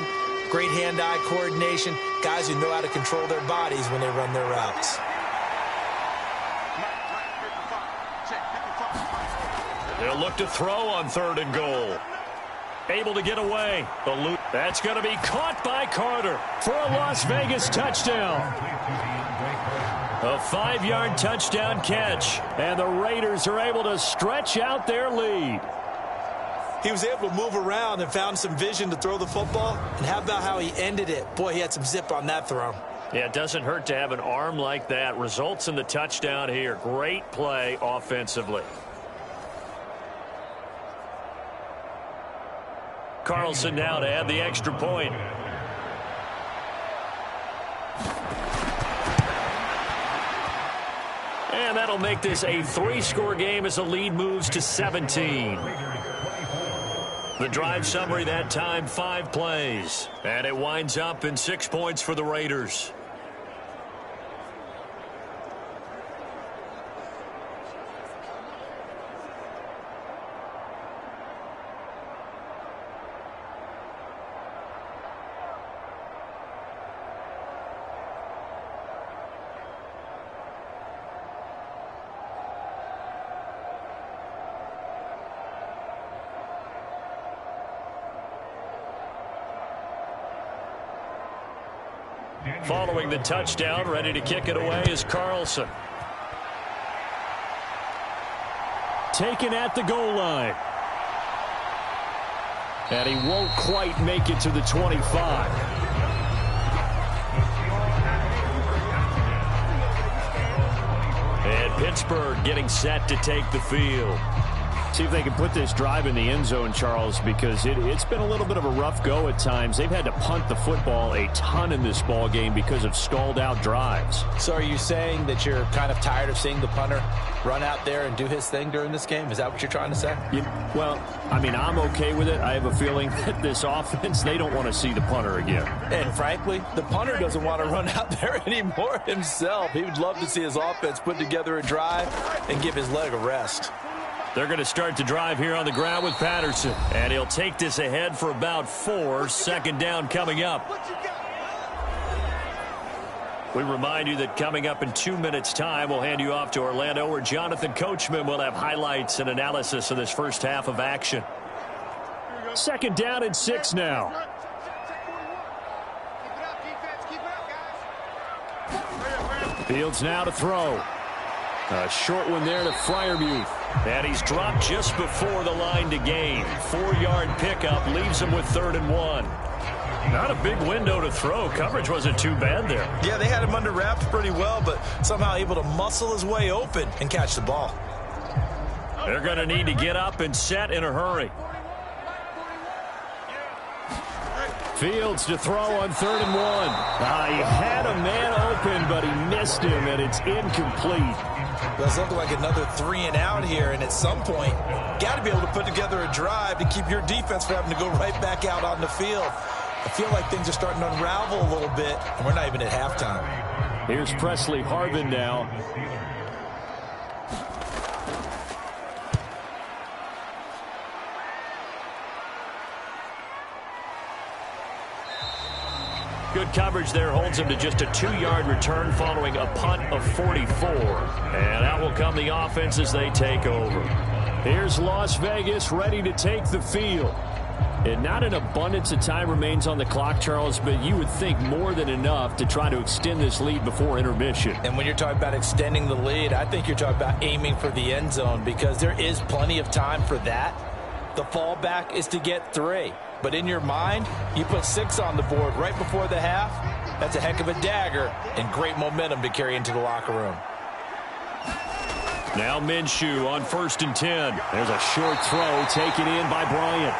great hand-eye coordination, guys who know how to control their bodies when they run their routes. They'll look to throw on 3rd and goal. Able to get away. That's going to be caught by Carter for a Las Vegas touchdown. A 5-yard touchdown catch, and the Raiders are able to stretch out their lead. He was able to move around and found some vision to throw the football. And how about how he ended it? Boy, he had some zip on that throw. Yeah, it doesn't hurt to have an arm like that. Results in the touchdown here. Great play offensively. Carlson now to add the extra point. And that'll make this a 3-score game as the lead moves to 17. The drive summary that time, 5 plays. And it winds up in 6 points for the Raiders. Following the touchdown, ready to kick it away is Carlson. Taken at the goal line. And he won't quite make it to the 25. And Pittsburgh getting set to take the field. See if they can put this drive in the end zone, Charles, because it's been a little bit of a rough go at times. They've had to punt the football a ton in this ball game because of stalled-out drives. So are you saying that you're kind of tired of seeing the punter run out there and do his thing during this game? Is that what you're trying to say? Well, I mean, I'm okay with it. I have a feeling that this offense, they don't want to see the punter again. And frankly, the punter doesn't want to run out there anymore himself. He would love to see his offense put together a drive and give his leg a rest. They're going to start the drive here on the ground with Patterson. And he'll take this ahead for about 4. 2nd down coming up. We remind you that coming up in 2 minutes' time, we'll hand you off to Orlando, where Jonathan Coachman will have highlights and analysis of this first half of action. 2nd down and 6 now. Fields now to throw. A short one there to Freiermuth. And he's dropped just before the line to gain. 4-yard pickup leaves him with 3rd and 1. Not a big window to throw. Coverage wasn't too bad there. Yeah, they had him under wraps pretty well, but somehow able to muscle his way open and catch the ball. They're going to need to get up and set in a hurry. Fields to throw on 3rd and 1. He had a man open, but he missed him, and it's incomplete. Does look like another 3 and out here, and at some point, got to be able to put together a drive to keep your defense from having to go right back out on the field. I feel like things are starting to unravel a little bit, and we're not even at halftime. Here's Presley Harvin now. Good coverage there holds him to just a 2-yard return following a punt of 44. And out will come the offense as they take over. Here's Las Vegas ready to take the field. And not an abundance of time remains on the clock, Charles, but you would think more than enough to try to extend this lead before intermission. And when you're talking about extending the lead, I think you're talking about aiming for the end zone, because there is plenty of time for that. The fallback is to get 3. But in your mind, you put 6 on the board right before the half. That's a heck of a dagger and great momentum to carry into the locker room. Now Minshew on 1st and 10. There's a short throw taken in by Bryant.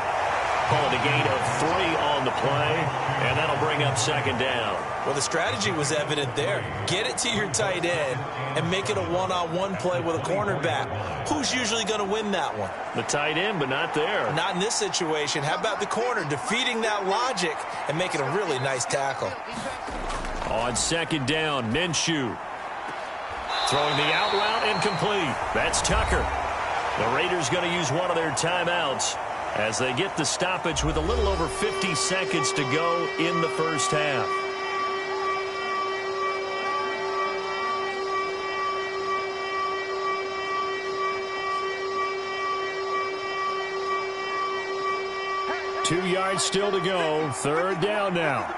Calling a gain of 3 on the play, and that'll bring up 2nd down. Well, the strategy was evident there. Get it to your tight end and make it a one-on-one play with a cornerback. Who's usually going to win that one? The tight end, but not there. Not in this situation. How about the corner defeating that logic and making a really nice tackle? On 2nd down, Minshew. Throwing the out route incomplete. That's Tucker. The Raiders going to use one of their timeouts as they get the stoppage with a little over 50 seconds to go in the first half. Hey. 2 yards still to go. 3rd down now.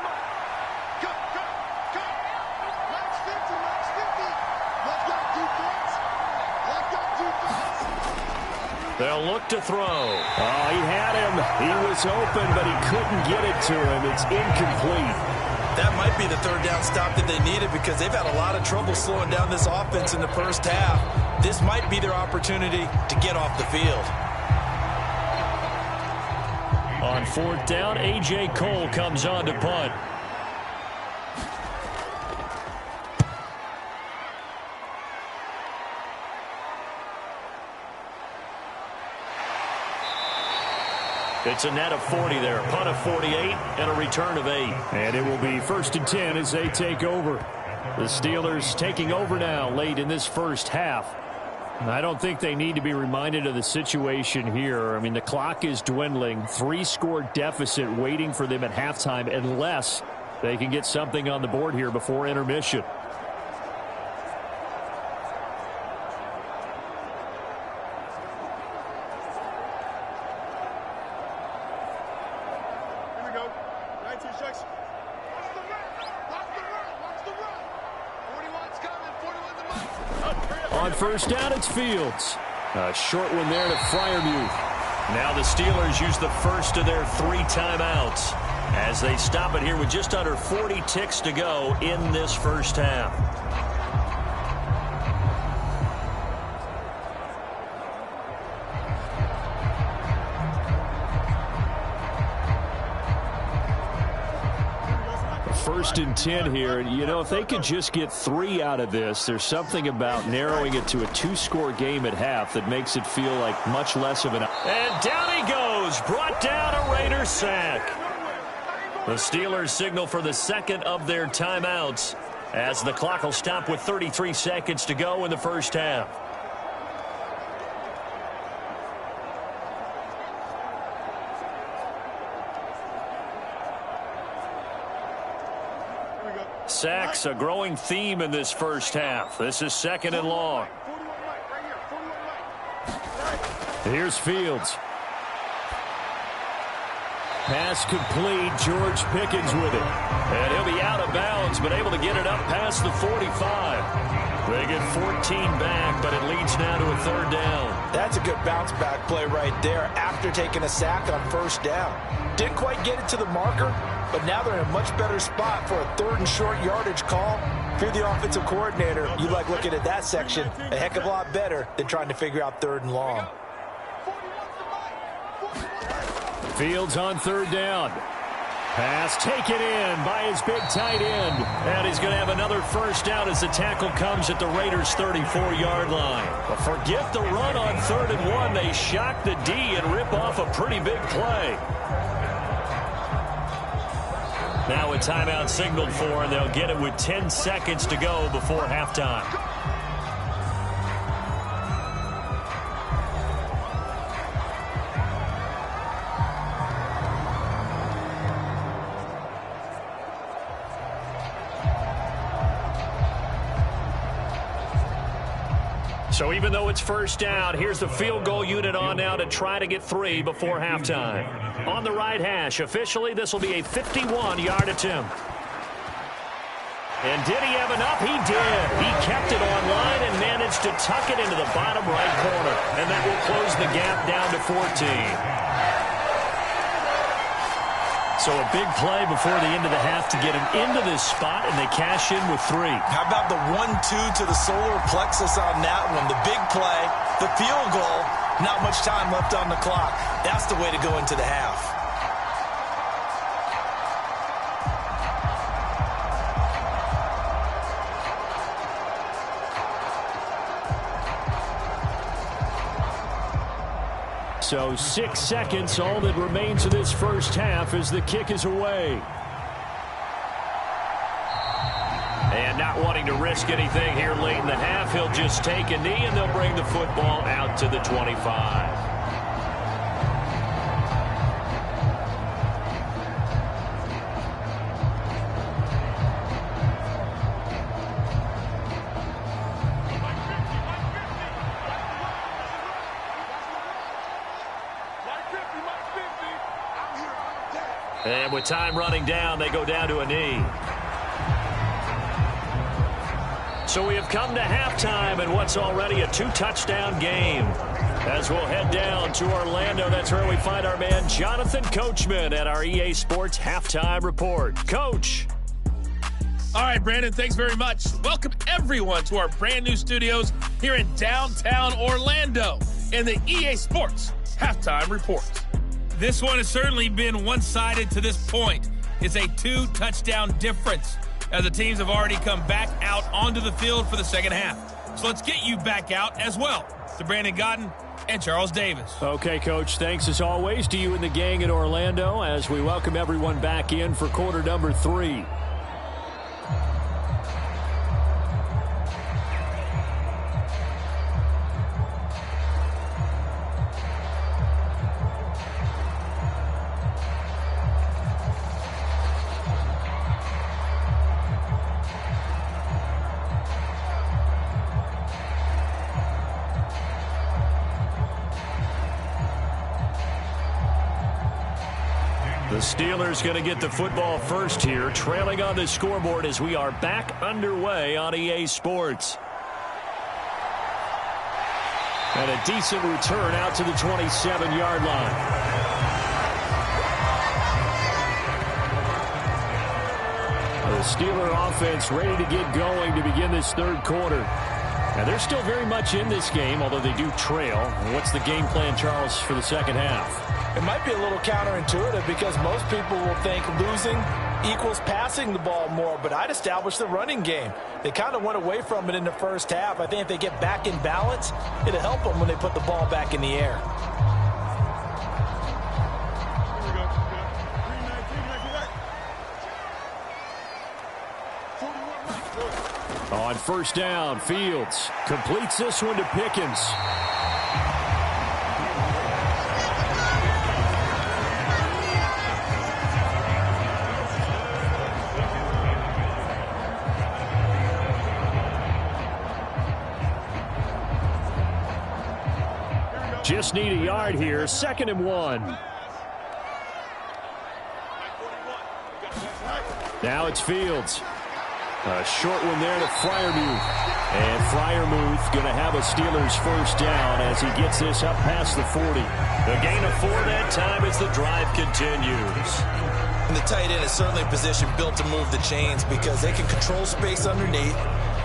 They'll look to throw. Oh, he had him. He was open, but he couldn't get it to him. It's incomplete. That might be the 3rd down stop that they needed, because they've had a lot of trouble slowing down this offense in the first half. This might be their opportunity to get off the field. On 4th down, A.J. Cole comes on to punt. It's a net of 40 there. A punt of 48 and a return of 8. And it will be 1st and 10 as they take over. The Steelers taking over now late in this first half. I don't think they need to be reminded of the situation here. I mean, the clock is dwindling. 3-score deficit waiting for them at halftime unless they can get something on the board here before intermission. On 1st down, it's Fields. A short one there to Freiermuth. Now the Steelers use the first of their 3 timeouts as they stop it here with just under 40 ticks to go in this first half. First and 10 here. You know, if they could just get 3 out of this, there's something about narrowing it to a 2-score game at half that makes it feel like much less of an... And down he goes. Brought down a Raider sack. The Steelers signal for the 2nd of their timeouts as the clock will stop with 33 seconds to go in the first half. Sack sacks, a growing theme in this first half. This is 2nd and long. Here's Fields. Pass complete. George Pickens with it. And he'll be out of bounds, but able to get it up past the 45. They get 14 back, but it leads now to a 3rd down. That's a good bounce-back play right there after taking a sack on 1st down. Didn't quite get it to the marker, but now they're in a much better spot for a 3rd and short yardage call. If you're the offensive coordinator, you like looking at that section a heck of a lot better than trying to figure out 3rd and long. Fields on 3rd down. Pass taken in by his big tight end. And he's going to have another 1st down as the tackle comes at the Raiders' 34-yard line. But forget the run on 3rd and 1. They shock the D and rip off a pretty big play. Now a timeout signaled for, and they'll get it with 10 seconds to go before halftime. So even though it's 1st down, here's the field goal unit on now to try to get 3 before halftime. On the right hash, officially this will be a 51-yard attempt. And did he have enough? He did. He kept it on line and managed to tuck it into the bottom right corner. And that will close the gap down to 14. So a big play before the end of the half to get him into this spot, and they cash in with 3. How about the 1-2 to the solar plexus on that one? The big play, the field goal, not much time left on the clock. That's the way to go into the half. So 6 seconds, all that remains of this first half as the kick is away. And not wanting to risk anything here late in the half, he'll just take a knee and they'll bring the football out to the 25. And with time running down, they go down to a knee. So we have come to halftime in what's already a 2-touchdown game. As we'll head down to Orlando, that's where we find our man Jonathan Coachman at our EA Sports Halftime Report. Coach. All right, Brandon, thanks very much. Welcome, everyone, to our brand new studios here in downtown Orlando in the EA Sports Halftime Report. This one has certainly been one-sided to this point. It's a 2-touchdown difference as the teams have already come back out onto the field for the second half. So let's get you back out as well to Brandon Godden and Charles Davis. Okay, Coach, thanks as always to you and the gang in Orlando as we welcome everyone back in for quarter number 3. The Steelers going to get the football first here, trailing on the scoreboard as we are back underway on EA Sports. And a decent return out to the 27-yard line. The Steeler offense ready to get going to begin this third quarter. And they're still very much in this game, although they do trail. What's the game plan, Charles, for the second half? It might be a little counterintuitive because most people will think losing equals passing the ball more, but I'd establish the running game. They kind of went away from it in the first half. I think if they get back in balance, it'll help them when they put the ball back in the air. On first down, Fields completes this one to Pickens. Just need a yard here. 2nd and 1. Now it's Fields. A short one there to Freiermuth. And Freiermuth going to have a Steelers first down as he gets this up past the 40. The gain of 4 that time as the drive continues. And the tight end is certainly a position built to move the chains because they can control space underneath.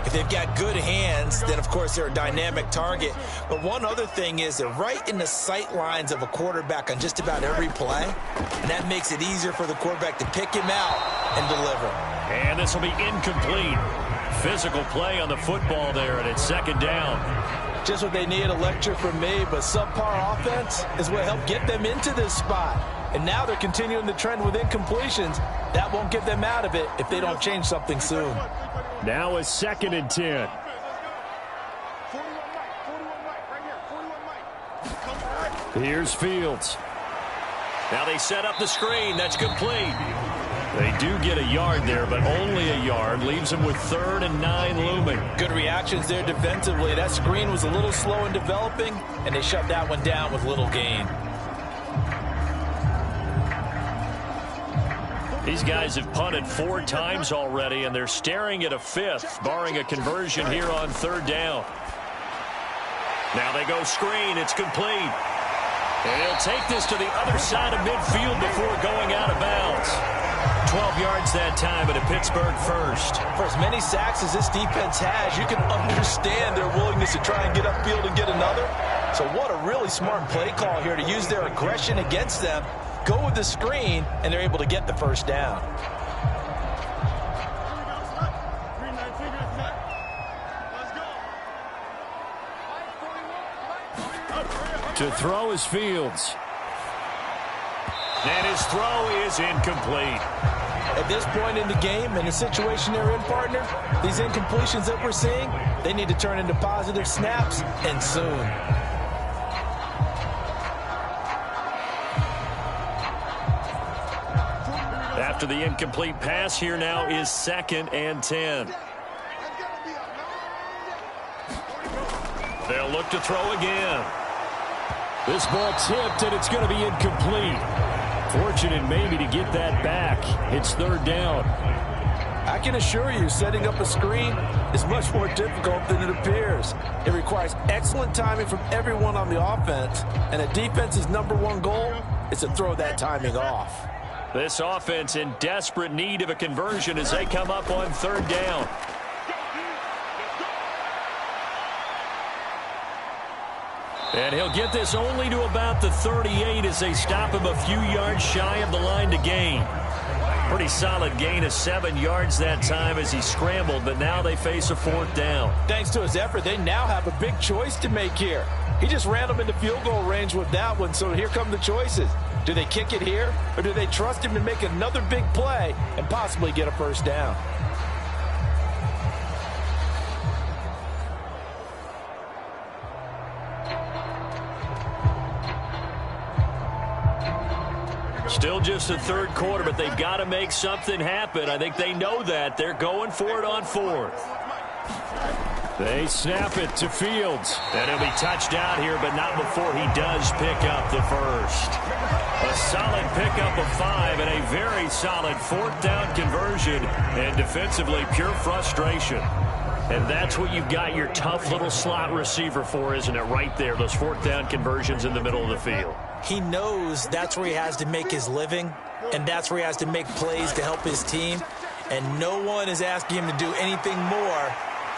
If they've got good hands, then, of course, they're a dynamic target. But one other thing is they're right in the sight lines of a quarterback on just about every play. And that makes it easier for the quarterback to pick him out and deliver. And this will be incomplete. Physical play on the football there, and it's 2nd down. Just what they need, a lecture from me, but subpar offense is what helped get them into this spot. And now they're continuing the trend with incompletions. That won't get them out of it if they don't change something soon. Now a 2nd and 10. Here's Fields. Now they set up the screen. That's complete. They do get a yard there, but only a yard. Leaves them with 3rd and 9 looming. Good reactions there defensively. That screen was a little slow in developing, and they shut that one down with little gain. These guys have punted 4 times already, and they're staring at a 5th, barring a conversion here on 3rd down. Now they go screen. It's complete. And he'll take this to the other side of midfield before going out of bounds. 12 yards that time, but a Pittsburgh first. For as many sacks as this defense has, you can understand their willingness to try and get upfield and get another. So what a really smart play call here to use their aggression against them. Go with the screen, and they're able to get the first down. To throw is Fields. And his throw is incomplete. At this point in the game, in the situation they're in, partner, these incompletions that we're seeing, they need to turn into positive snaps, and soon. After the incomplete pass, here now is 2nd and 10. They'll look to throw again. This ball tipped, and it's going to be incomplete. Fortunate maybe to get that back. It's 3rd down. I can assure you, setting up a screen is much more difficult than it appears. It requires excellent timing from everyone on the offense, and a defense's #1 goal is to throw that timing off. This offense in desperate need of a conversion as they come up on 3rd down. And he'll get this only to about the 38 as they stop him a few yards shy of the line to gain. Pretty solid gain of 7 yards that time as he scrambled, but now they face a 4th down. Thanks to his effort, they now have a big choice to make here. He just ran them into field goal range with that one, so here come the choices. Do they kick it here, or do they trust him to make another big play and possibly get a first down? Still just the 3rd quarter, but they've got to make something happen. I think they know that. They're going for it on 4th. They snap it to Fields. And he'll be touched out here, but not before he does pick up the first. A solid pickup of 5 and a very solid 4th down conversion. And defensively, pure frustration. And that's what you've got your tough little slot receiver for, isn't it? Right there, those 4th down conversions in the middle of the field. He knows that's where he has to make his living, and that's where he has to make plays to help his team. And no one is asking him to do anything more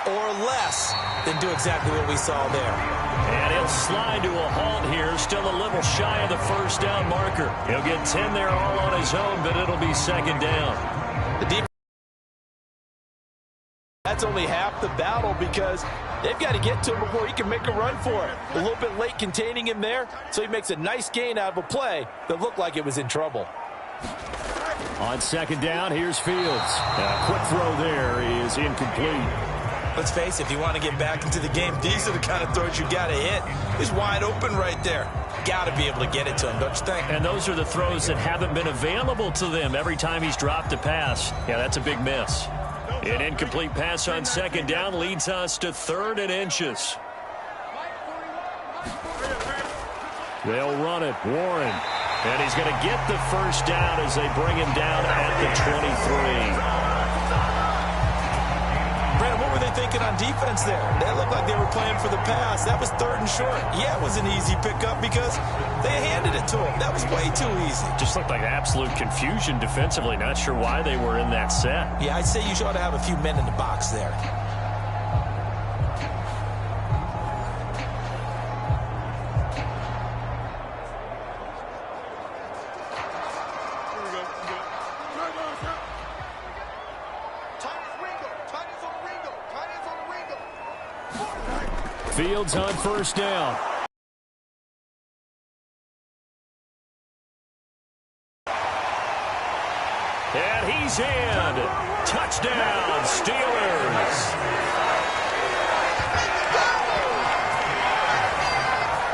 or less than do exactly what we saw there. And he'll slide to a halt here, still a little shy of the first down marker. He'll get 10 there all on his own, but it'll be 2nd down. The defense, that's only half the battle because they've got to get to him before he can make a run for it. A little bit late containing him there, so he makes a nice gain out of a play that looked like it was in trouble. On 2nd down, here's Fields. A quick throw there is incomplete. Let's face it, if you want to get back into the game, these are the kind of throws you got to hit. He's wide open right there. Got to be able to get it to him, don't you think? And those are the throws that haven't been available to them every time he's dropped a pass. Yeah, that's a big miss. An incomplete pass on 2nd down leads us to 3rd and inches. They'll run it. Warren. And he's going to get the first down as they bring him down at the 23. Brandon, what were they thinking on defense there? They looked like they were playing for the pass. That was 3rd and short. Yeah, it was an easy pickup because they handed it to him. That was way too easy. Just looked like absolute confusion defensively. Not sure why they were in that set. Yeah, I'd say you ought to have a few men in the box there. Fields on first down. And he's in. Touchdown, Steelers.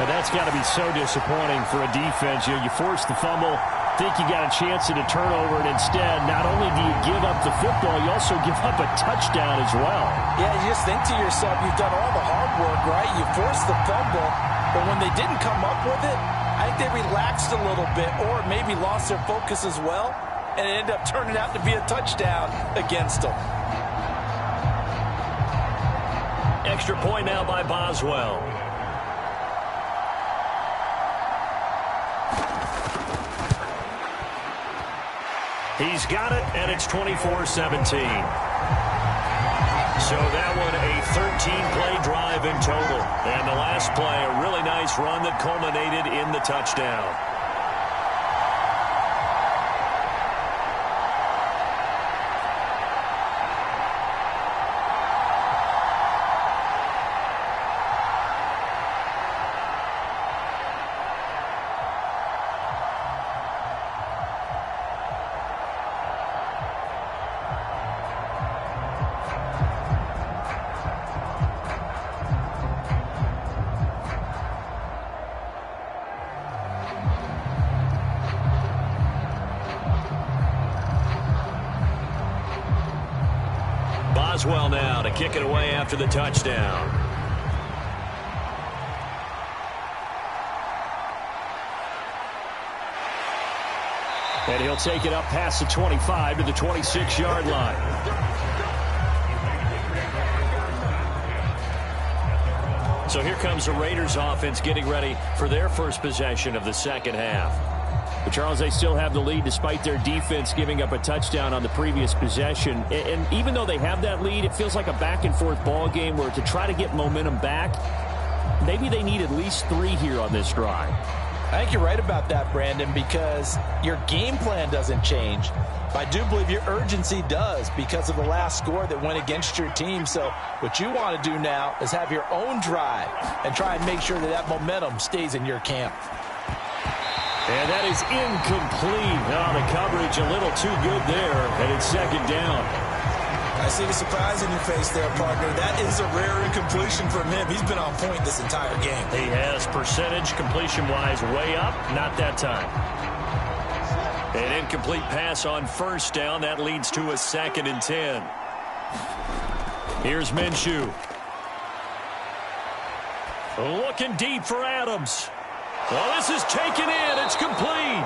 And that's got to be so disappointing for a defense. You force the fumble, think you got a chance at a turnover, and instead, not only do you give up the football, you also give up a touchdown as well. Yeah, you just think to yourself, you've done all the hard work, right? You forced the fumble, but when they didn't come up with it, I think they relaxed a little bit or maybe lost their focus as well, and it ended up turning out to be a touchdown against them. Extra point now by Boswell. He's got it, and it's 24-17. So that one, a 13-play drive in total. And the last play, a really nice run that culminated in the touchdown. Boswell now to kick it away after the touchdown. And he'll take it up past the 25 to the 26-yard line. So here comes the Raiders offense getting ready for their first possession of the second half. But Charles, they still have the lead despite their defense giving up a touchdown on the previous possession. And even though they have that lead, it feels like a back-and-forth ball game where to try to get momentum back, maybe they need at least 3 here on this drive. I think you're right about that, Brandon, because your game plan doesn't change. But I do believe your urgency does because of the last score that went against your team. So what you want to do now is have your own drive and try and make sure that that momentum stays in your camp. And that is incomplete. Oh, the coverage a little too good there, and it's second down. I see the surprise in your face there, partner. That is a rare incompletion from him. He's been on point this entire game. He has percentage completion-wise way up. Not that time. An incomplete pass on first down. That leads to a 2nd and 10. Here's Minshew. Looking deep for Adams. Well, this is taken in. It's complete.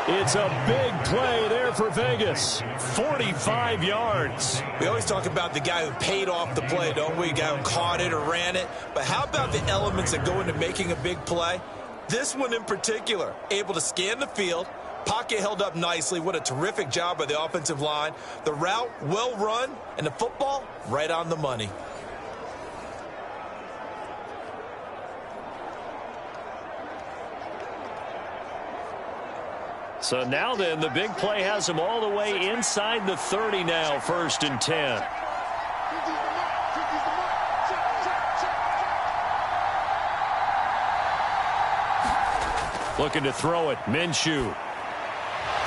It's a big play there for Vegas. 45 yards. We always talk about the guy who paid off the play, don't we? The guy who caught it or ran it. But how about the elements that go into making a big play? This one in particular, able to scan the field. Pocket held up nicely. What a terrific job by the offensive line. The route, well run, and the football, right on the money. So now then, the big play has them all the way inside the 30 now, 1st and 10. Looking to throw it, Minshew.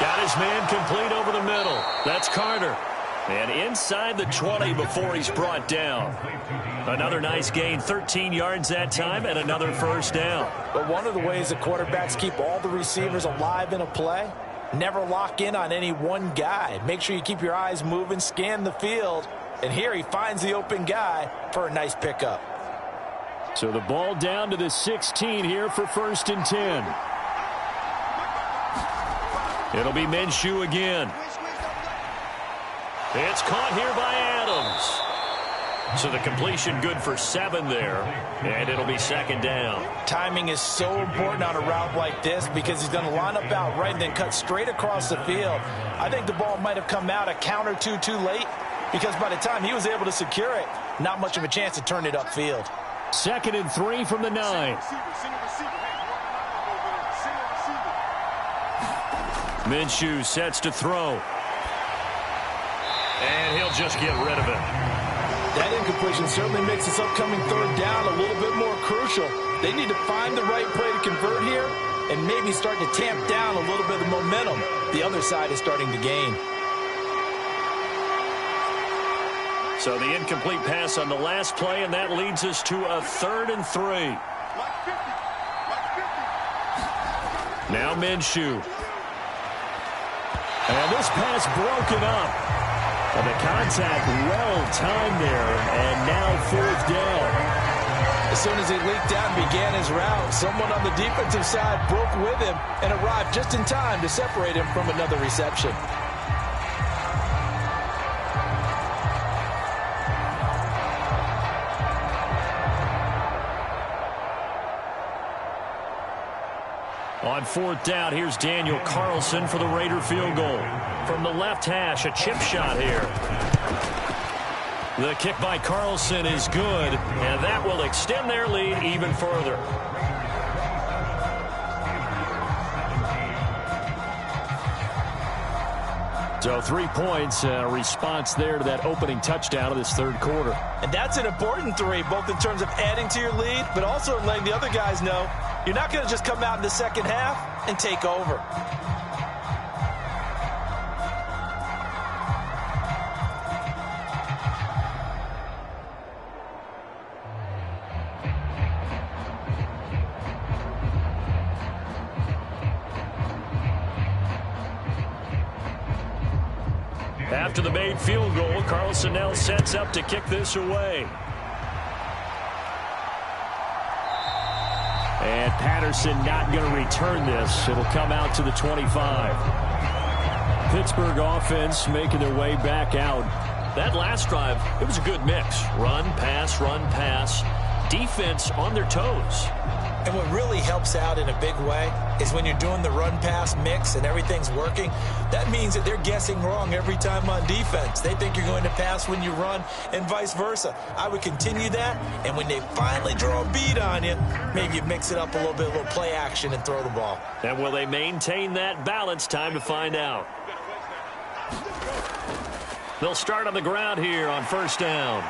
Got his man complete over the middle. That's Carter. And inside the 20 before he's brought down. Another nice gain, 13 yards that time, and another first down. But one of the ways the quarterbacks keep all the receivers alive in a play, never lock in on any one guy. Make sure you keep your eyes moving, scan the field. And here he finds the open guy for a nice pickup. So the ball down to the 16 here for 1st and 10. It'll be Minshew again. It's caught here by Adams. So the completion good for 7 there, and it'll be 2nd down. Timing is so important on a route like this because he's going to line up out right and then cut straight across the field. I think the ball might have come out a count or two too late because by the time he was able to secure it, not much of a chance to turn it upfield. 2nd and 3 from the 9. Minshew sets to throw. And he'll just get rid of it. That incompletion certainly makes this upcoming 3rd down a little bit more crucial. They need to find the right play to convert here and maybe start to tamp down a little bit of momentum the other side is starting to gain. So the incomplete pass on the last play, and that leads us to a 3rd and 3. Now Minshew. And this pass broken up. And the contact well-timed there, and now 4th down. As soon as he leaked out and began his route, someone on the defensive side broke with him and arrived just in time to separate him from another reception. On 4th down, here's Daniel Carlson for the Raider field goal. From the left hash, a chip shot here. The kick by Carlson is good, and that will extend their lead even further. So 3 points, a response there to that opening touchdown of this 3rd quarter. And that's an important 3, both in terms of adding to your lead, but also letting the other guys know you're not going to just come out in the 2nd half and take over. After the made field goal, Carlson now sets up to kick this away. And Patterson not going to return this. It'll come out to the 25. Pittsburgh offense making their way back out. That last drive, it was a good mix. Run, pass, defense on their toes. And what really helps out in a big way is when you're doing the run-pass mix and everything's working, that means that they're guessing wrong every time on defense. They think you're going to pass when you run and vice versa. I would continue that, and when they finally draw a bead on you, maybe you mix it up a little play action and throw the ball. And will they maintain that balance? Time to find out. They'll start on the ground here on 1st down.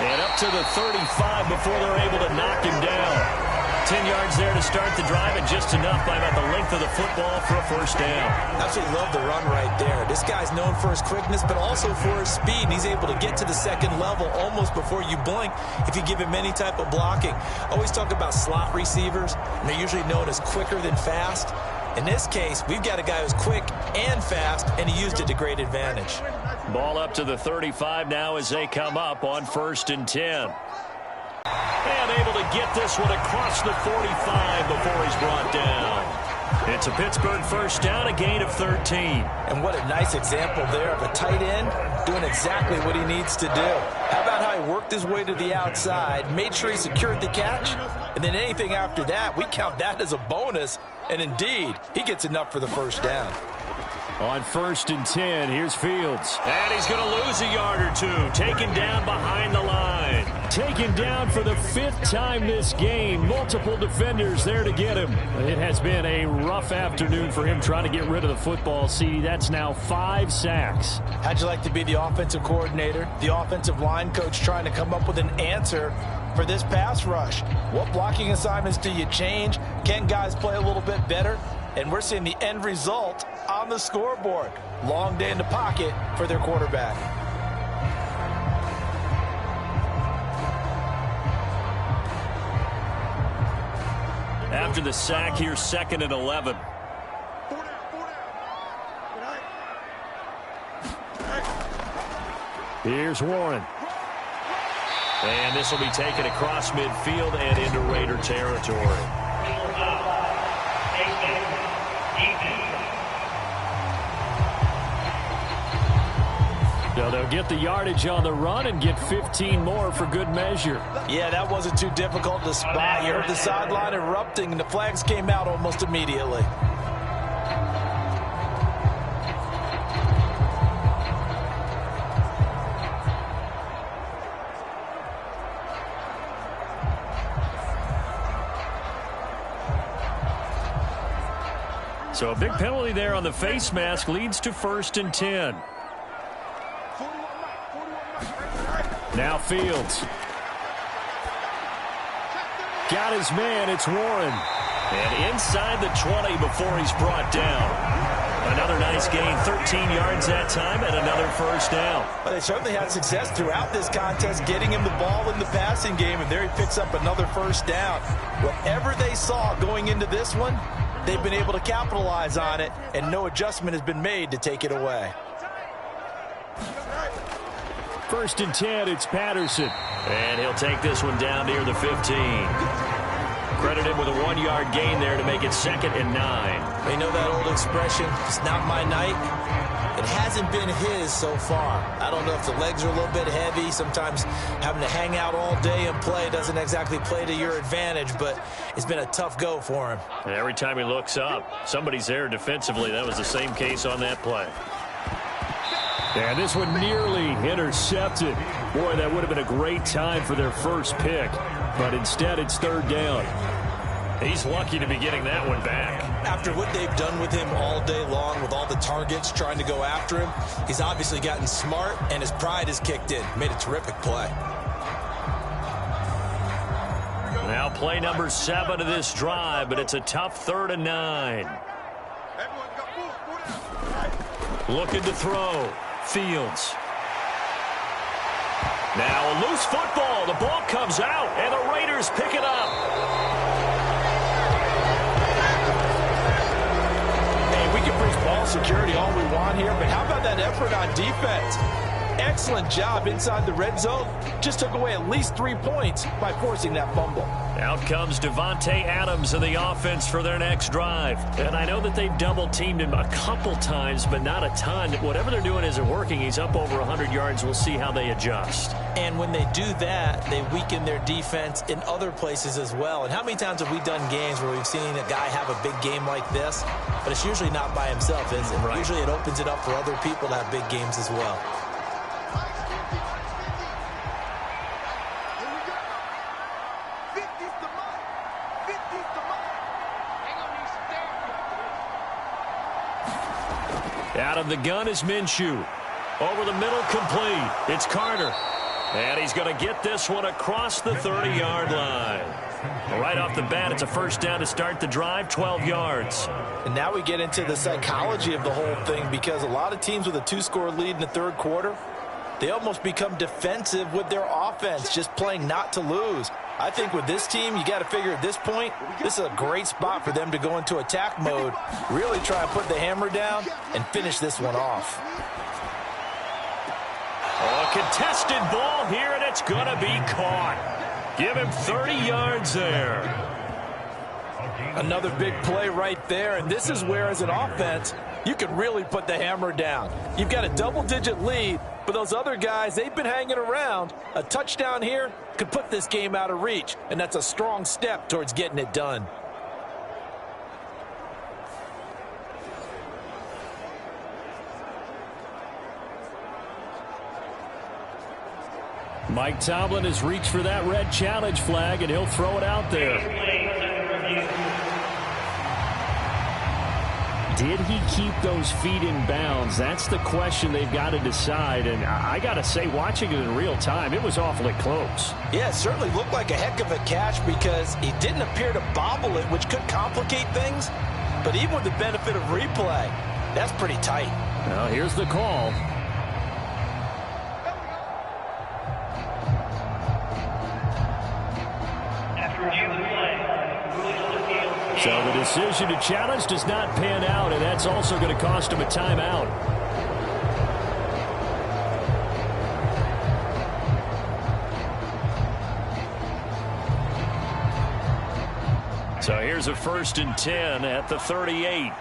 And up to the 35 before they're able to knock him down. 10 yards there to start the drive, and just enough by about the length of the football for a 1st down. Absolutely love the run right there. This guy's known for his quickness, but also for his speed, and he's able to get to the 2nd level almost before you blink if you give him any type of blocking. Always talk about slot receivers, and they're usually known as quicker than fast. In this case, we've got a guy who's quick and fast, and he used it to great advantage. Ball up to the 35 now as they come up on 1st and 10. And able to get this one across the 45 before he's brought down. It's a Pittsburgh 1st down, a gain of 13. And what a nice example there of a tight end doing exactly what he needs to do. How about how he worked his way to the outside, made sure he secured the catch, and then anything after that, we count that as a bonus. And indeed, he gets enough for the 1st down. On 1st and 10, here's Fields. And he's going to lose a yard or two. Taken down behind the line. Taken down for the 5th time this game. Multiple defenders there to get him. It has been a rough afternoon for him trying to get rid of the football. See, that's now 5 sacks. How'd you like to be the offensive coordinator, the offensive line coach trying to come up with an answer for this pass rush? What blocking assignments do you change? Can guys play a little bit better? And we're seeing the end result on the scoreboard. Long day in the pocket for their quarterback. After the sack, here's 2nd and 11. Here's Warren. And this will be taken across midfield and into Raider territory. So they'll get the yardage on the run and get 15 more for good measure. Yeah, that wasn't too difficult to spot. You heard the sideline erupting, and the flags came out almost immediately. So a big penalty there on the face mask leads to 1st and 10. Now Fields. Got his man, it's Warren. And inside the 20 before he's brought down. Another nice gain, 13 yards that time, and another 1st down. Well, they certainly had success throughout this contest, getting him the ball in the passing game, and there he picks up another 1st down. Whatever they saw going into this one, they've been able to capitalize on it, and no adjustment has been made to take it away. 1st and 10, it's Patterson. And he'll take this one down near the 15. Credit him with a 1-yard gain there to make it 2nd and 9. You know that old expression, it's not my night? It hasn't been his so far. I don't know if the legs are a little bit heavy. Sometimes having to hang out all day and play doesn't exactly play to your advantage, but it's been a tough go for him. And every time he looks up, somebody's there defensively. That was the same case on that play. And this one nearly intercepted. Boy, that would have been a great time for their first pick. But instead, it's 3rd down. He's lucky to be getting that one back. After what they've done with him all day long, with all the targets trying to go after him, he's obviously gotten smart, and his pride has kicked in. Made a terrific play. Now play number 7 of this drive, but it's a tough 3rd and 9. Looking to throw. Fields. Now a loose football. The ball comes out, and the Raiders pick it up. Hey, we can preach ball security all we want here, but how about that effort on defense? Excellent job inside the red zone. Just took away at least 3 points by forcing that fumble. Out comes Devontae Adams in the offense for their next drive. And I know that they've double-teamed him a couple times, but not a ton. Whatever they're doing isn't working. He's up over 100 yards. We'll see how they adjust. And when they do that, they weaken their defense in other places as well. And how many times have we done games where we've seen a guy have a big game like this? But it's usually not by himself, is it? Right. Usually it opens it up for other people to have big games as well. Out of the gun is Minshew. Over the middle, complete. It's Carter. And he's going to get this one across the 30-yard line. Right off the bat, it's a 1st down to start the drive, 12 yards. And now we get into the psychology of the whole thing, because a lot of teams with a 2-score lead in the 3rd quarter, they almost become defensive with their offense, just playing not to lose. I think with this team, you got to figure at this point, this is a great spot for them to go into attack mode, really try and put the hammer down and finish this one off. A contested ball here, and it's going to be caught. Give him 30 yards there. Another big play right there, and this is where, as an offense, you can really put the hammer down. You've got a double-digit lead, but those other guys, they've been hanging around. A touchdown here could put this game out of reach, and that's a strong step towards getting it done. Mike Tomlin has reached for that red challenge flag, and he'll throw it out there. Did he keep those feet in bounds? That's the question they've got to decide. And I got to say, watching it in real time, it was awfully close. Yeah, it certainly looked like a heck of a catch, because he didn't appear to bobble it, which could complicate things. But even with the benefit of replay, that's pretty tight. Well, here's the call. So the decision to challenge does not pan out, and that's also going to cost him a timeout. So here's a 1st and 10 at the 38.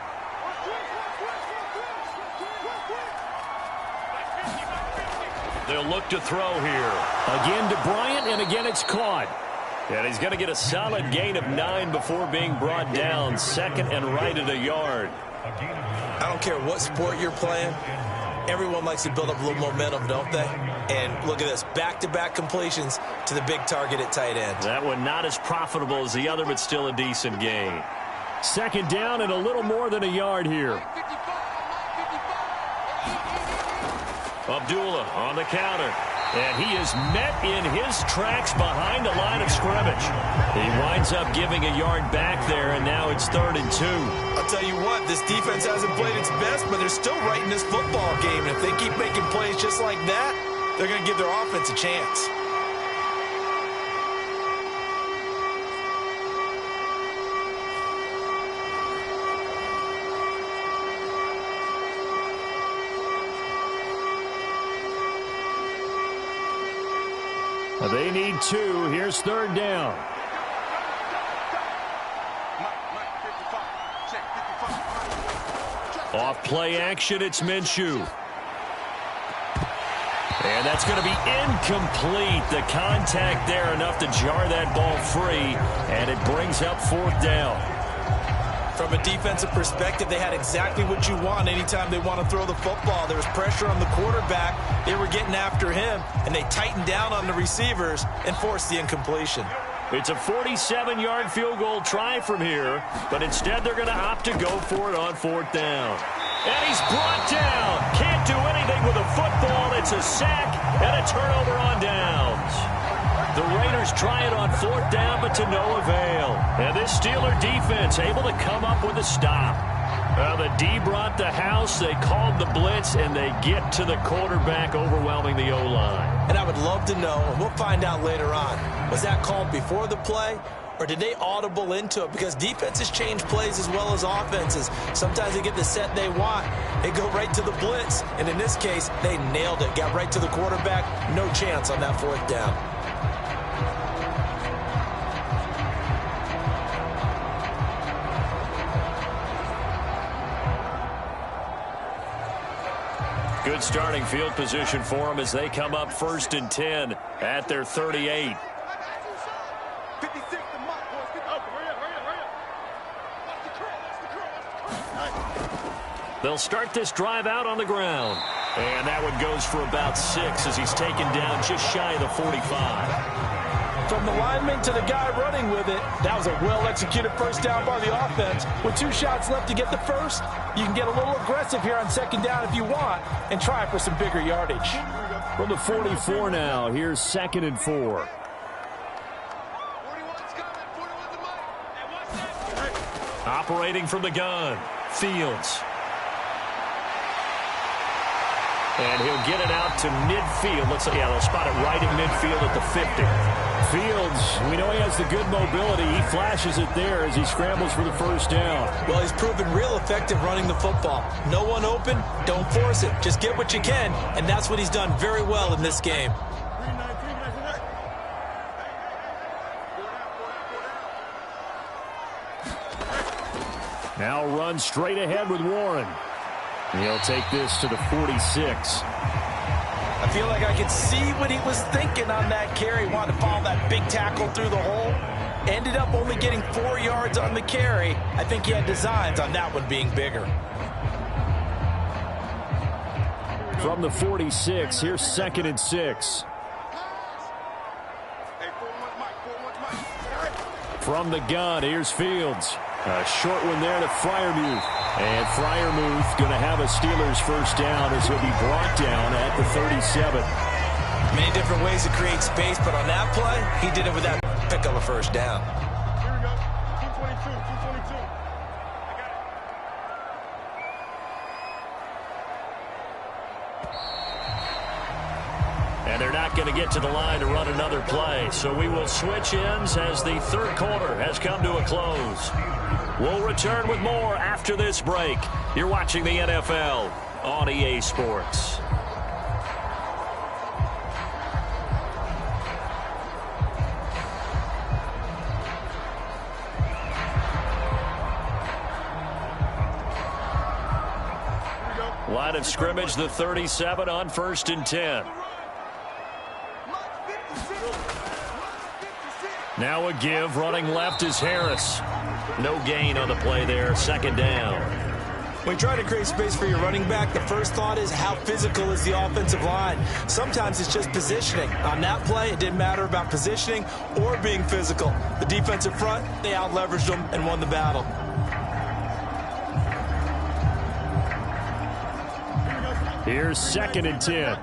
They'll look to throw here. Again to Bryant, and again it's caught. And he's going to get a solid gain of 9 before being brought down. 2nd and right at a yard. I don't care what sport you're playing. Everyone likes to build up a little momentum, don't they? And look at this, back-to-back completions to the big target at tight end. That one not as profitable as the other, but still a decent gain. 2nd down and a little more than a yard here. Abdullah on the counter. And he is met in his tracks behind the line of scrimmage. He winds up giving a yard back there, and now it's 3rd and 2. I'll tell you what, this defense hasn't played its best, but they're still right in this football game. And if they keep making plays just like that, they're going to give their offense a chance. They need 2. Here's 3rd down. Off play action, it's Minshew. And that's going to be incomplete. The contact there enough to jar that ball free, and it brings up 4th down. From a defensive perspective, they had exactly what you want anytime they want to throw the football. There was pressure on the quarterback. They were getting after him, and they tightened down on the receivers and forced the incompletion. It's a 47-yard field goal try from here, but instead they're going to opt to go for it on 4th down. And he's brought down. Can't do anything with a football. It's a sack and a turnover on downs. The Raiders try it on 4th down, but to no avail. And this Steeler defense able to come up with a stop. The D brought the house. They called the blitz, and they get to the quarterback, overwhelming the O-line. And I would love to know, and we'll find out later on, was that called before the play, or did they audible into it? Because defenses change plays as well as offenses. Sometimes they get the set they want. They go right to the blitz, and in this case, they nailed it. Got right to the quarterback. No chance on that 4th down. Good starting field position for them as they come up 1st and 10 at their 38. They'll start this drive out on the ground. And that one goes for about 6 as he's taken down just shy of the 45. From the lineman to the guy running with it, that was a well-executed 1st down by the offense. With 2 shots left to get the first, you can get a little aggressive here on 2nd down if you want and try for some bigger yardage. From the 44 now, here's 2nd and 4. Operating from the gun, Fields. And he'll get it out to midfield. Looks like, yeah, they'll spot it right at midfield at the 50. Fields, we know he has the good mobility. He flashes it there as he scrambles for the 1st down. Well, he's proven real effective running the football. No one open, don't force it. Just get what you can, and that's what he's done very well in this game. Now run straight ahead with Warren. He'll take this to the 46. I feel like I could see what he was thinking on that carry. Wanted to follow that big tackle through the hole. Ended up only getting 4 yards on the carry. I think he had designs on that one being bigger. From the 46, here's 2nd and 6. From the gun, here's Fields. A short one there to Freiermuth. And Freiermuth going to have a Steelers 1st down as he'll be brought down at the 37. Many different ways to create space, but on that play, he did it with that pick of a 1st down. Here we go. 222, 222. I got it. And they're not going to get to the line to run another play. So we will switch ends as the 3rd quarter has come to a close. We'll return with more after this break. You're watching the NFL on EA Sports. Line of scrimmage, the 37 on 1st and 10. Now a give. Running left is Harris. No gain on the play there. 2nd down. When you try to create space for your running back, the first thought is how physical is the offensive line. Sometimes it's just positioning. On that play, it didn't matter about positioning or being physical. The defensive front, they out-leveraged them and won the battle. Here's 2nd and 10.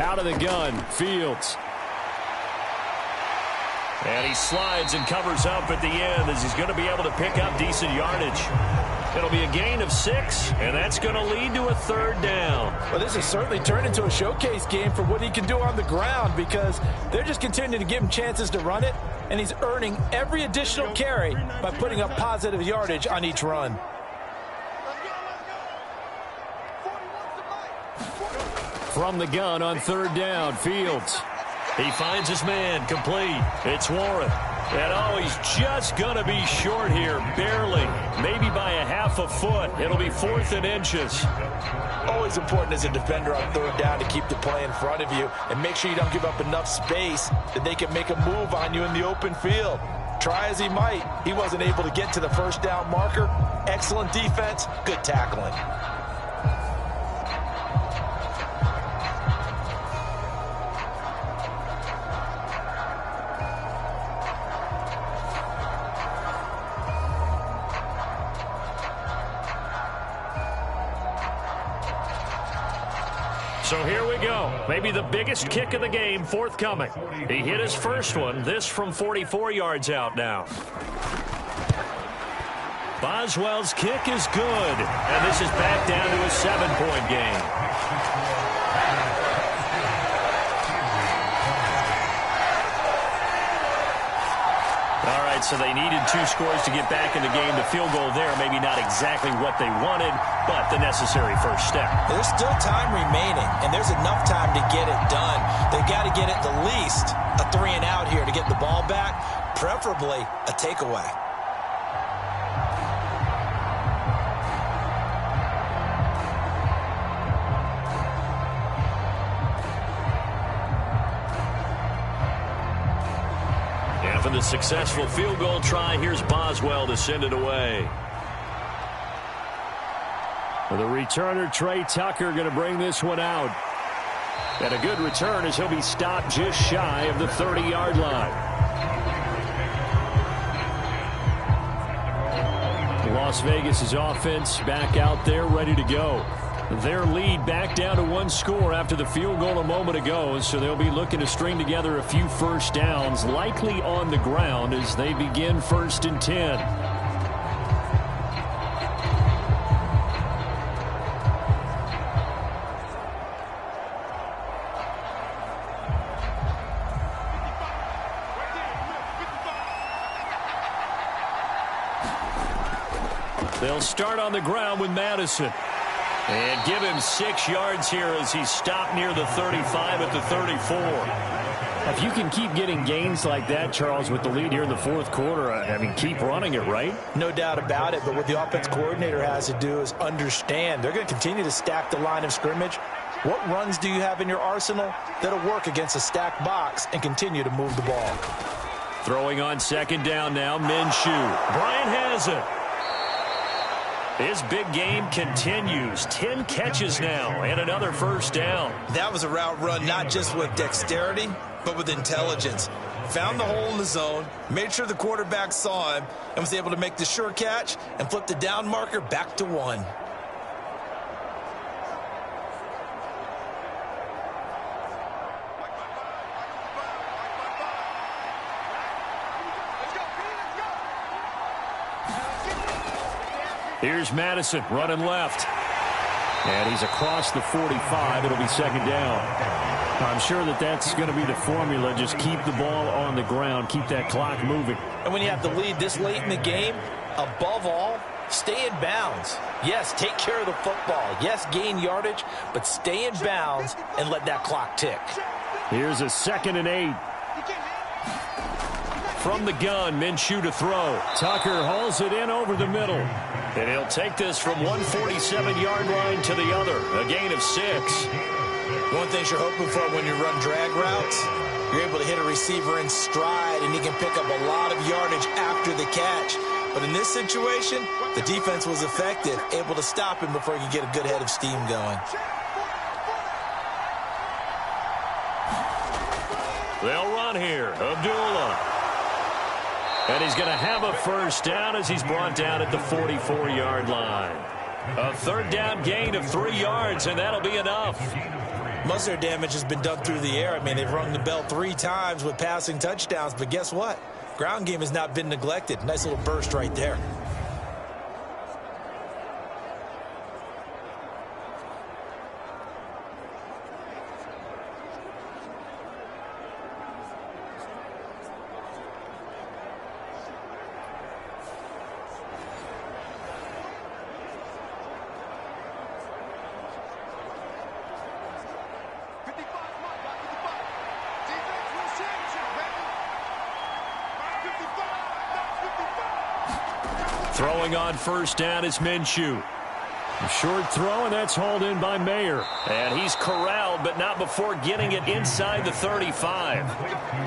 Out of the gun, Fields. And he slides and covers up at the end as he's going to be able to pick up decent yardage. It'll be a gain of 6, and that's going to lead to a 3rd down. Well, this has certainly turned into a showcase game for what he can do on the ground because they're just continuing to give him chances to run it, and he's earning every additional carry by putting up positive yardage on each run. From the gun on 3rd down, Fields. He finds his man, complete. It's Warren. And oh, he's just going to be short here, barely. Maybe by a half a foot. It'll be 4th and inches. Always important as a defender on 3rd down to keep the play in front of you and make sure you don't give up enough space that they can make a move on you in the open field. Try as he might, he wasn't able to get to the 1st down marker. Excellent defense, good tackling. So here we go. Maybe the biggest kick of the game forthcoming. He hit his first one. This from 44 yards out now. Boswell's kick is good. And this is back down to a 7-point game. All right, so they needed 2 scores to get back in the game. The field goal there, maybe not exactly what they wanted, but the necessary first step. There's still time remaining, and there's enough time to get it done. They've got to get at the least a 3-and-out here to get the ball back, preferably a takeaway. For the successful field goal try, here's Boswell to send it away. The returner, Trey Tucker, going to bring this one out. And a good return as he'll be stopped just shy of the 30-yard line. Las Vegas' offense back out there ready to go. Their lead back down to 1 score after the field goal a moment ago, so they'll be looking to string together a few first downs, likely on the ground as they begin 1st and 10. They'll start on the ground with Madison. And give him 6 yards here as he's stopped near the 35 at the 34. If you can keep getting gains like that, Charles, with the lead here in the 4th quarter, I mean, keep running it, right? No doubt about it, but what the offense coordinator has to do is understand. They're going to continue to stack the line of scrimmage. What runs do you have in your arsenal that'll work against a stacked box and continue to move the ball? Throwing on 2nd down now, Minshew. Bryant has it. His big game continues. 10 catches now and another first down. That was a route run not just with dexterity, but with intelligence. Found the hole in the zone, made sure the quarterback saw him, and was able to make the sure catch and flip the down marker back to 1. Here's Madison running left. And he's across the 45. It'll be 2nd down. I'm sure that's going to be the formula. Just keep the ball on the ground. Keep that clock moving. And when you have the lead this late in the game, above all, stay in bounds. Yes, take care of the football. Yes, gain yardage, but stay in bounds and let that clock tick. Here's a 2nd and 8. From the gun, Minshew to throw. Tucker hauls it in over the middle. And he'll take this from 147-yard line to the other. A gain of 6. One thing you're hoping for when you run drag routes, you're able to hit a receiver in stride, and he can pick up a lot of yardage after the catch. But in this situation, the defense was effective, able to stop him before he could get a good head of steam going. They'll run here. Abdullah. And he's going to have a first down as he's brought down at the 44-yard line. A third down gain of 3 yards, and that'll be enough. Most of their damage has been done through the air. I mean, they've rung the bell 3 times with passing touchdowns, but guess what? Ground game has not been neglected. Nice little burst right there. Throwing on first down is Minshew. A short throw, and that's hauled in by Mayer. And he's corralled, but not before getting it inside the 35.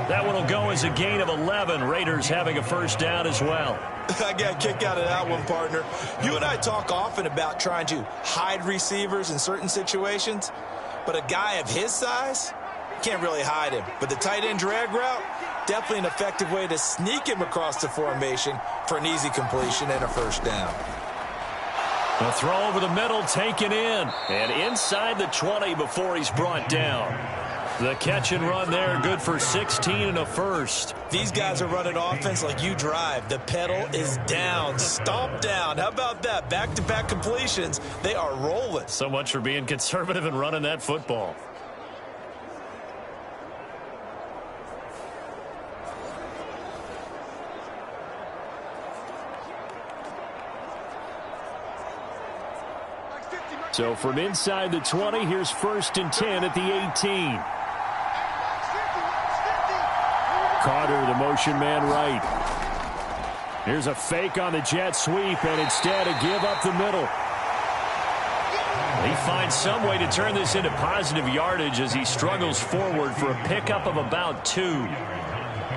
That one will go as a gain of 11. Raiders having a first down as well. I got a kick out of that one, partner. You and I talk often about trying to hide receivers in certain situations, but a guy of his size, can't really hide him. But the tight end drag route, definitely an effective way to sneak him across the formation for an easy completion and a first down. A throw over the middle, taken in. And inside the 20 before he's brought down. The catch and run there, good for 16 and a first. These guys are running offense like you drive. The pedal is down, stomp down. How about that? Back-to-back completions. They are rolling. So much for being conservative and running that football. So from inside the 20, here's 1st and 10 at the 18. Carter, the motion man right. Here's a fake on the jet sweep, and instead a give up the middle. He finds some way to turn this into positive yardage as he struggles forward for a pickup of about 2.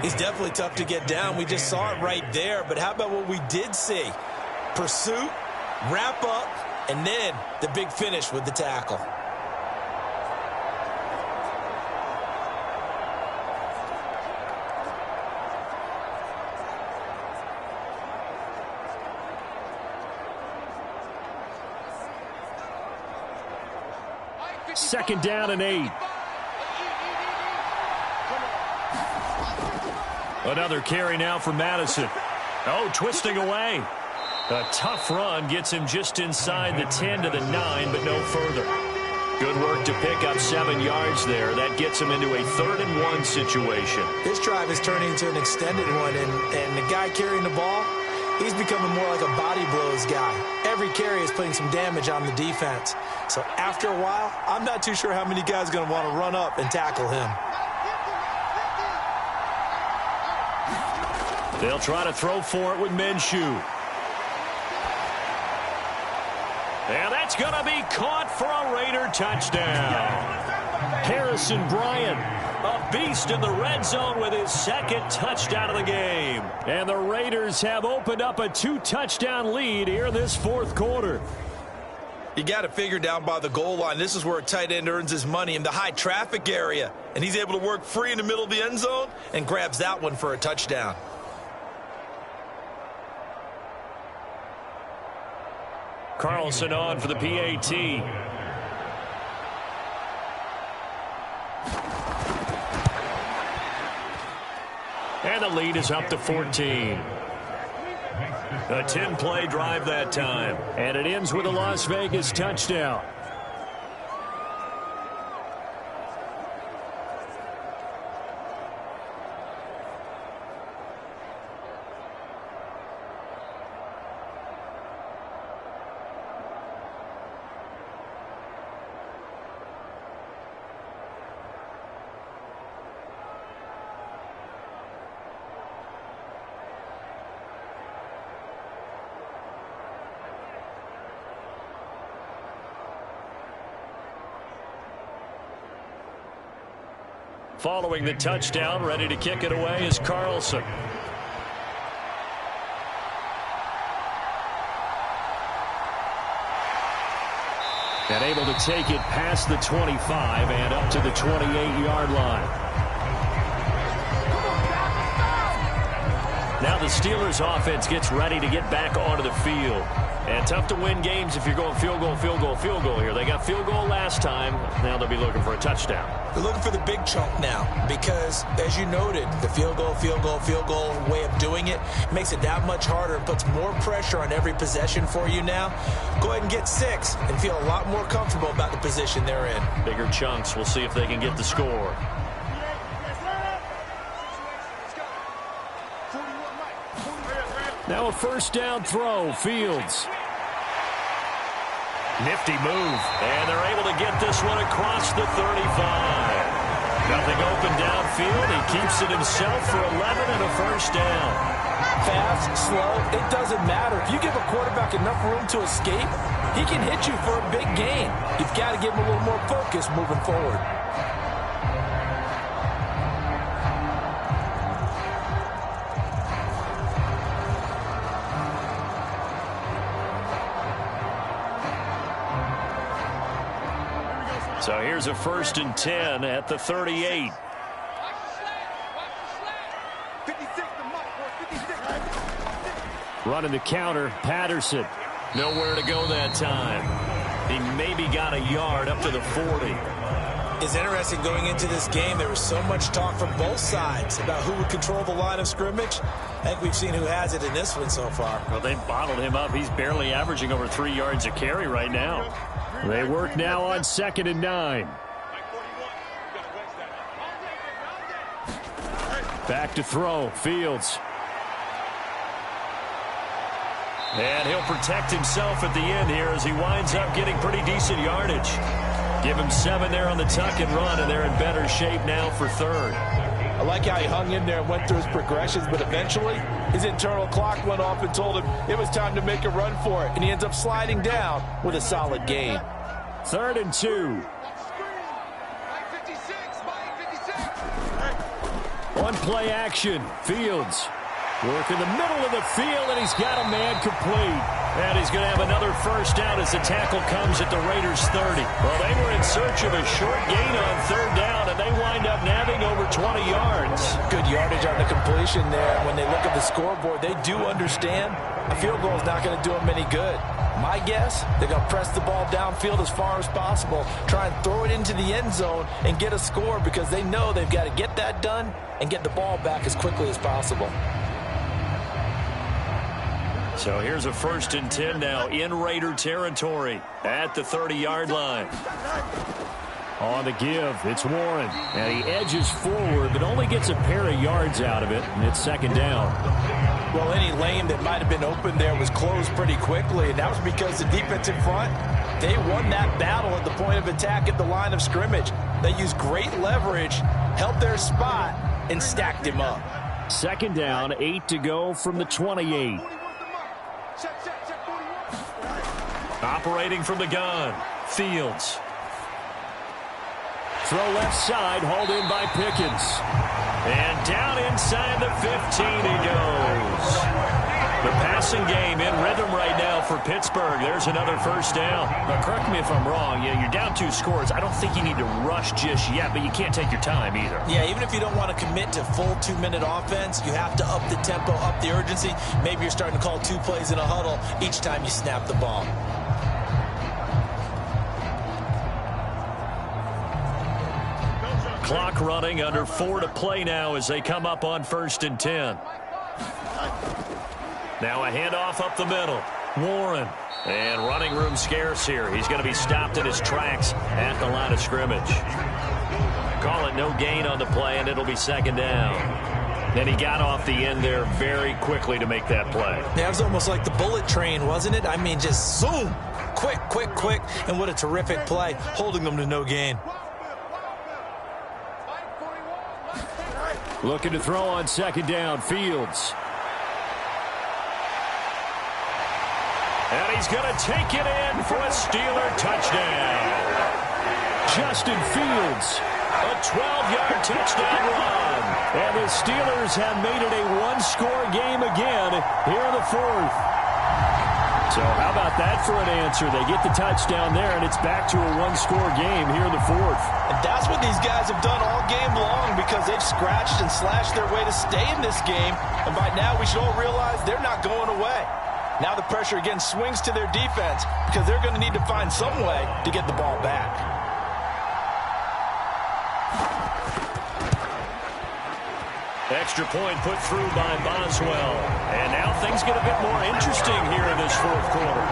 He's definitely tough to get down. We just saw it right there, but how about what we did see? Pursuit, wrap up, and then the big finish with the tackle. Second down and 8. Another carry now for Madison. Oh, twisting away. A tough run gets him just inside the 10 to the 9, but no further. Good work to pick up 7 yards there. That gets him into a 3rd and 1 situation. This drive is turning into an extended one, and the guy carrying the ball, he's becoming more like a body blows guy. Every carry is putting some damage on the defense. So after a while, I'm not too sure how many guys are going to want to run up and tackle him. They'll try to throw for it with Minshew. And that's going to be caught for a Raider touchdown. Harrison Bryant, a beast in the red zone with his 2nd touchdown of the game. And the Raiders have opened up a 2-touchdown lead here in this 4th quarter. You got to figure down by the goal line. This is where a tight end earns his money in the high traffic area. And he's able to work free in the middle of the end zone and grabs that one for a touchdown. Carlson on for the PAT. And the lead is up to 14. A 10-play drive that time. And it ends with a Las Vegas touchdown. Following the touchdown, ready to kick it away is Carlson. And able to take it past the 25 and up to the 28-yard line. Now the Steelers offense gets ready to get back onto the field. And tough to win games if you're going field goal, field goal, field goal here. They got field goal last time. Now they'll be looking for a touchdown. They're looking for the big chunk now because, as you noted, the field goal way of doing it makes it that much harder and puts more pressure on every possession for you now. Go ahead and get 6 and feel a lot more comfortable about the position they're in. Bigger chunks. We'll see if they can get the score. Now a first down throw, Fields. Nifty move. And they're able to get this one across the 35. Nothing open downfield. He keeps it himself for 11 and a first down. Fast, slow, it doesn't matter. If you give a quarterback enough room to escape, he can hit you for a big gain. You've got to give him a little more focus moving forward. So here's a 1st and 10 at the 38. Running the counter, Patterson. Nowhere to go that time. He maybe got a yard up to the 40. It's interesting going into this game. There was so much talk from both sides about who would control the line of scrimmage. I think we've seen who has it in this one so far. Well, they bottled him up. He's barely averaging over 3 yards a carry right now. They work now on 2nd and 9. Back to throw, Fields. And he'll protect himself at the end here as he winds up getting pretty decent yardage. Give him 7 there on the tuck and run, and they're in better shape now for 3rd. I like how he hung in there and went through his progressions, but eventually his internal clock went off and told him it was time to make a run for it, and he ends up sliding down with a solid gain. 3rd and 2. One play action, Fields. Work in the middle of the field, and he's got a man complete. And he's going to have another first down as the tackle comes at the Raiders' 30. Well, they were in search of a short gain on 3rd down, and they wind up nabbing over 20 yards. Good yardage on the completion there. When they look at the scoreboard, they do understand a field goal is not going to do them any good. My guess, they're going to press the ball downfield as far as possible, try and throw it into the end zone and get a score because they know they've got to get that done and get the ball back as quickly as possible. So here's a 1st and 10 now in Raider territory at the 30-yard line. On the give, it's Warren. And he edges forward, but only gets a pair of yards out of it, and it's 2nd down. Well, any lane that might have been open there was closed pretty quickly, and that was because the defense in front, they won that battle at the point of attack at the line of scrimmage. They used great leverage, held their spot, and stacked him up. 2nd down, 8 to go from the 28. Operating from the gun, Fields. Throw left side, hauled in by Pickens. And down inside the 15 he goes. The passing game in rhythm right now for Pittsburgh. There's another first down. Now, correct me if I'm wrong. Yeah, you're down 2 scores. I don't think you need to rush just yet, but you can't take your time either. Yeah, even if you don't want to commit to full 2-minute offense, you have to up the tempo, up the urgency. Maybe you're starting to call 2 plays in a huddle each time you snap the ball. Clock running, under 4 to play now as they come up on 1st and 10. Now a handoff up the middle. Warren. And running room scarce here. He's going to be stopped in his tracks at the line of scrimmage. Call it no gain on the play, and it'll be 2nd down. Then he got off the end there very quickly to make that play. That was almost like the bullet train, wasn't it? I mean, just zoom. Quick, quick, quick. And what a terrific play, holding them to no gain. Looking to throw on 2nd down, Fields. And he's going to take it in for a Steeler touchdown. Justin Fields A 12-yard touchdown run. And the Steelers have made it a one-score game again here in the fourth. So how about that for an answer? They get the touchdown there, and it's back to a one-score game here in the fourth. And that's what these guys have done all game long because they've scratched and slashed their way to stay in this game. And by now, we should all realize they're not going away. Now the pressure again swings to their defense because they're going to need to find some way to get the ball back. Extra point put through by Boswell. And now things get a bit more interesting here in this fourth quarter.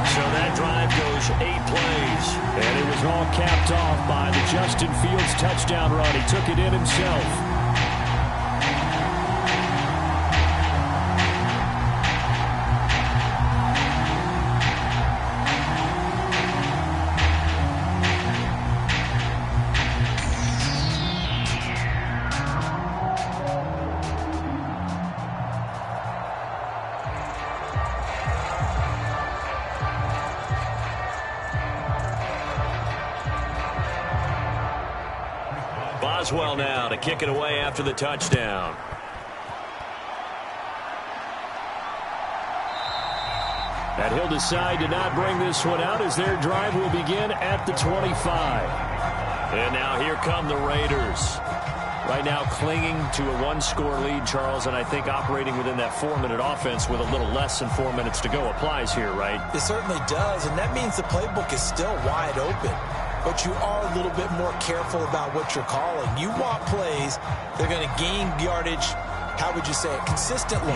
So that drive goes 8 plays. And it was all capped off by the Justin Fields touchdown run. He took it in himself. Boswell now to kick it away after the touchdown. And he'll decide to not bring this one out as their drive will begin at the 25. And now here come the Raiders. Right now clinging to a one-score lead, Charles, and I think operating within that 4-minute offense with a little less than 4 minutes to go applies here, right? It certainly does, and that means the playbook is still wide open. But you are a little bit more careful about what you're calling. You want plays that are going to gain yardage, how would you say it, consistently,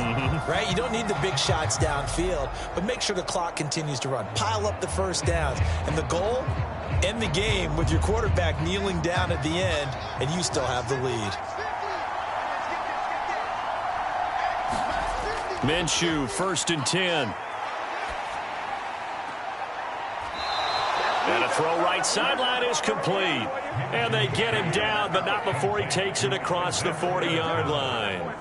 right? You don't need the big shots downfield, but make sure the clock continues to run. Pile up the first downs. And the goal, end the game with your quarterback kneeling down at the end, and you still have the lead. Minshew, 1st and 10. And a throw right sideline is complete. And they get him down, but not before he takes it across the 40-yard line.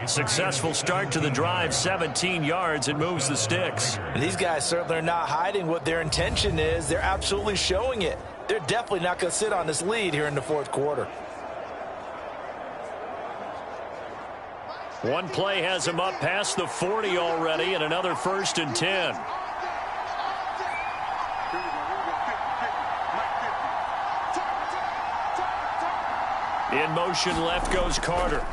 Successful start to the drive, 17 yards, and moves the sticks. And these guys certainly are not hiding what their intention is. They're absolutely showing it. They're definitely not going to sit on this lead here in the fourth quarter. One play has him up past the 40 already, and another 1st and 10. In motion, left goes Carter.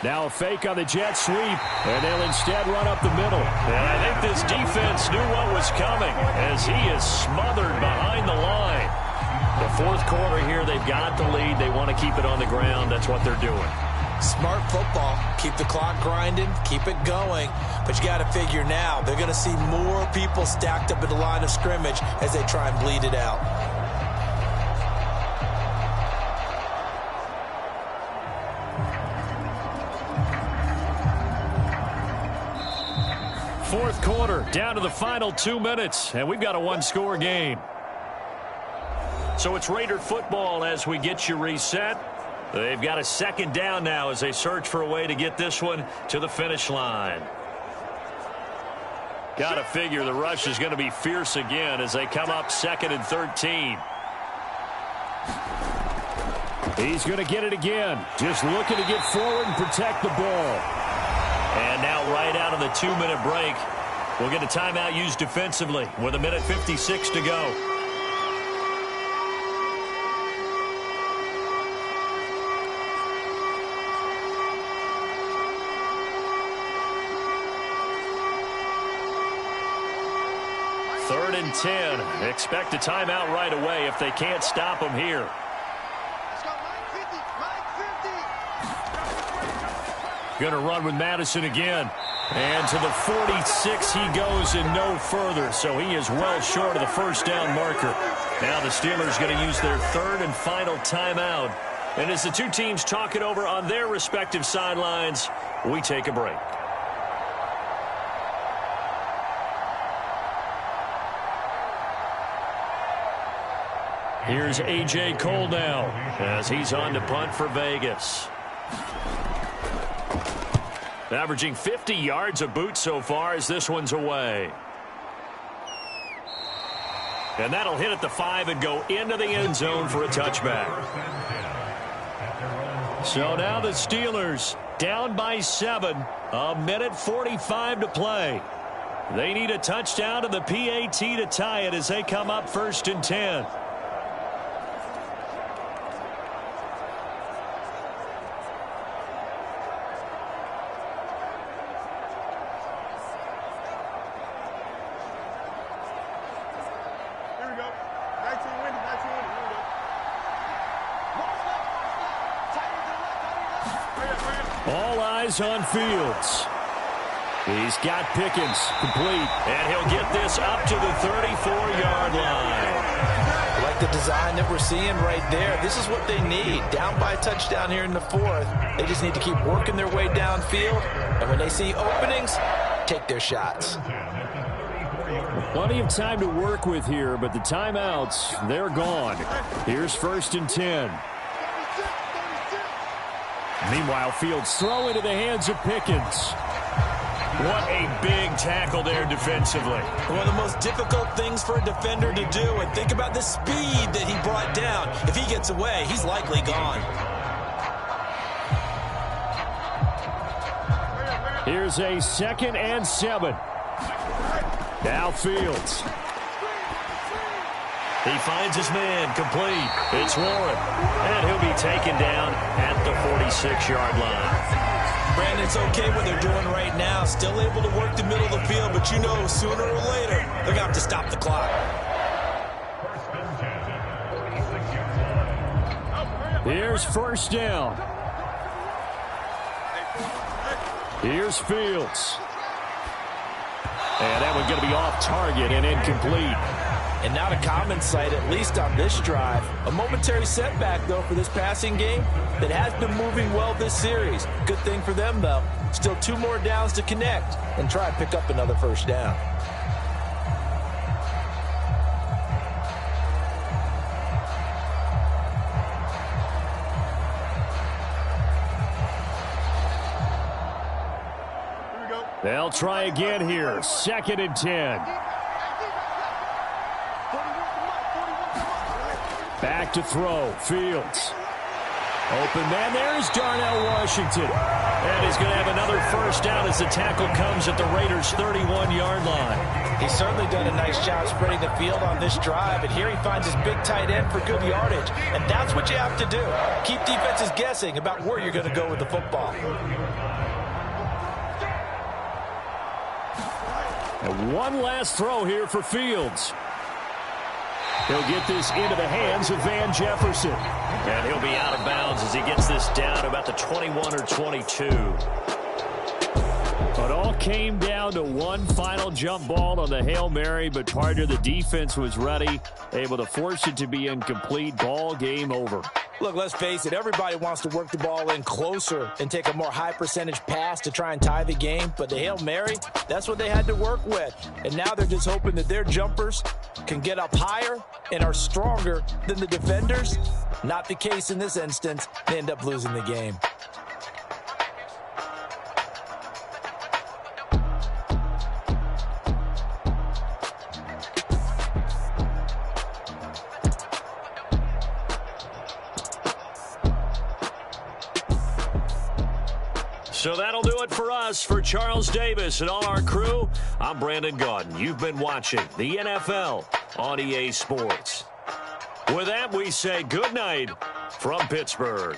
Now a fake on the jet sweep, and they'll instead run up the middle. And I think this defense knew what was coming as he is smothered behind the line. The fourth quarter here, they've got the lead. They want to keep it on the ground. That's what they're doing. Smart football. Keep the clock grinding. Keep it going. But you got to figure now, they're going to see more people stacked up at the line of scrimmage as they try and bleed it out. Fourth quarter, down to the final 2 minutes, and we've got a one-score game. So it's Raider football as we get you reset. They've got a 2nd down now as they search for a way to get this one to the finish line. Got to figure the rush is going to be fierce again as they come up 2nd and 13. He's going to get it again. Just looking to get forward and protect the ball. And now right out of the 2-minute break, we'll get a timeout used defensively with 1:56 to go. Third and 10. Expect a timeout right away if they can't stop them here. Going to run with Madison again. And to the 46 he goes and no further. So he is well short of the first down marker. Now the Steelers going to use their 3rd and final timeout. And as the two teams talk it over on their respective sidelines, we take a break. Here's A.J. Cole now as he's on to punt for Vegas. Averaging 50 yards a boot so far as this one's away. And that'll hit at the 5 and go into the end zone for a touchback. So now the Steelers down by 7. A minute 45 to play. They need a touchdown to the PAT to tie it as they come up 1st and 10. All eyes on Fields. He's got Pickens complete. And he'll get this up to the 34-yard line. I like the design that we're seeing right there. This is what they need. Down by a touchdown here in the 4th. They just need to keep working their way downfield. And when they see openings, take their shots. Plenty of time to work with here, but the timeouts, they're gone. Here's 1st and 10. Meanwhile, Fields throw into the hands of Pickens. What a big tackle there defensively. One of the most difficult things for a defender to do. And think about the speed that he brought down. If he gets away, he's likely gone. Here's a 2nd and 7. Now Fields. He finds his man complete. It's Warren. And he'll be taken down at the 46-yard line. Brandon, it's okay what they're doing right now. Still able to work the middle of the field, but you know sooner or later they're going to have to stop the clock. Here's 1st down. Here's Fields. And that one's going to be off target and incomplete. And not a common sight, at least on this drive. A momentary setback, though, for this passing game that has been moving well this series. Good thing for them, though. Still 2 more downs to connect and try and pick up another 1st down. They'll try again here. 2nd and 10. Back to throw. Fields. Open man. There's Darnell Washington. And he's going to have another 1st down as the tackle comes at the Raiders' 31-yard line. He's certainly done a nice job spreading the field on this drive. And here he finds his big tight end for good yardage. And that's what you have to do. Keep defenses guessing about where you're going to go with the football. And one last throw here for Fields. He'll get this into the hands of Van Jefferson. And he'll be out of bounds as he gets this down about the 21 or 22. It all came down to one final jump ball on the Hail Mary, but part of the defense was ready, able to force it to be incomplete. Ball game over. Look, let's face it, everybody wants to work the ball in closer and take a more high percentage pass to try and tie the game. But the Hail Mary, that's what they had to work with. And now they're just hoping that their jumpers can get up higher and are stronger than the defenders. Not the case in this instance. They end up losing the game. So that'll do it for us. For Charles Davis and all our crew, I'm Brandon Gaudin. You've been watching the NFL on EA Sports. With that, we say good night from Pittsburgh.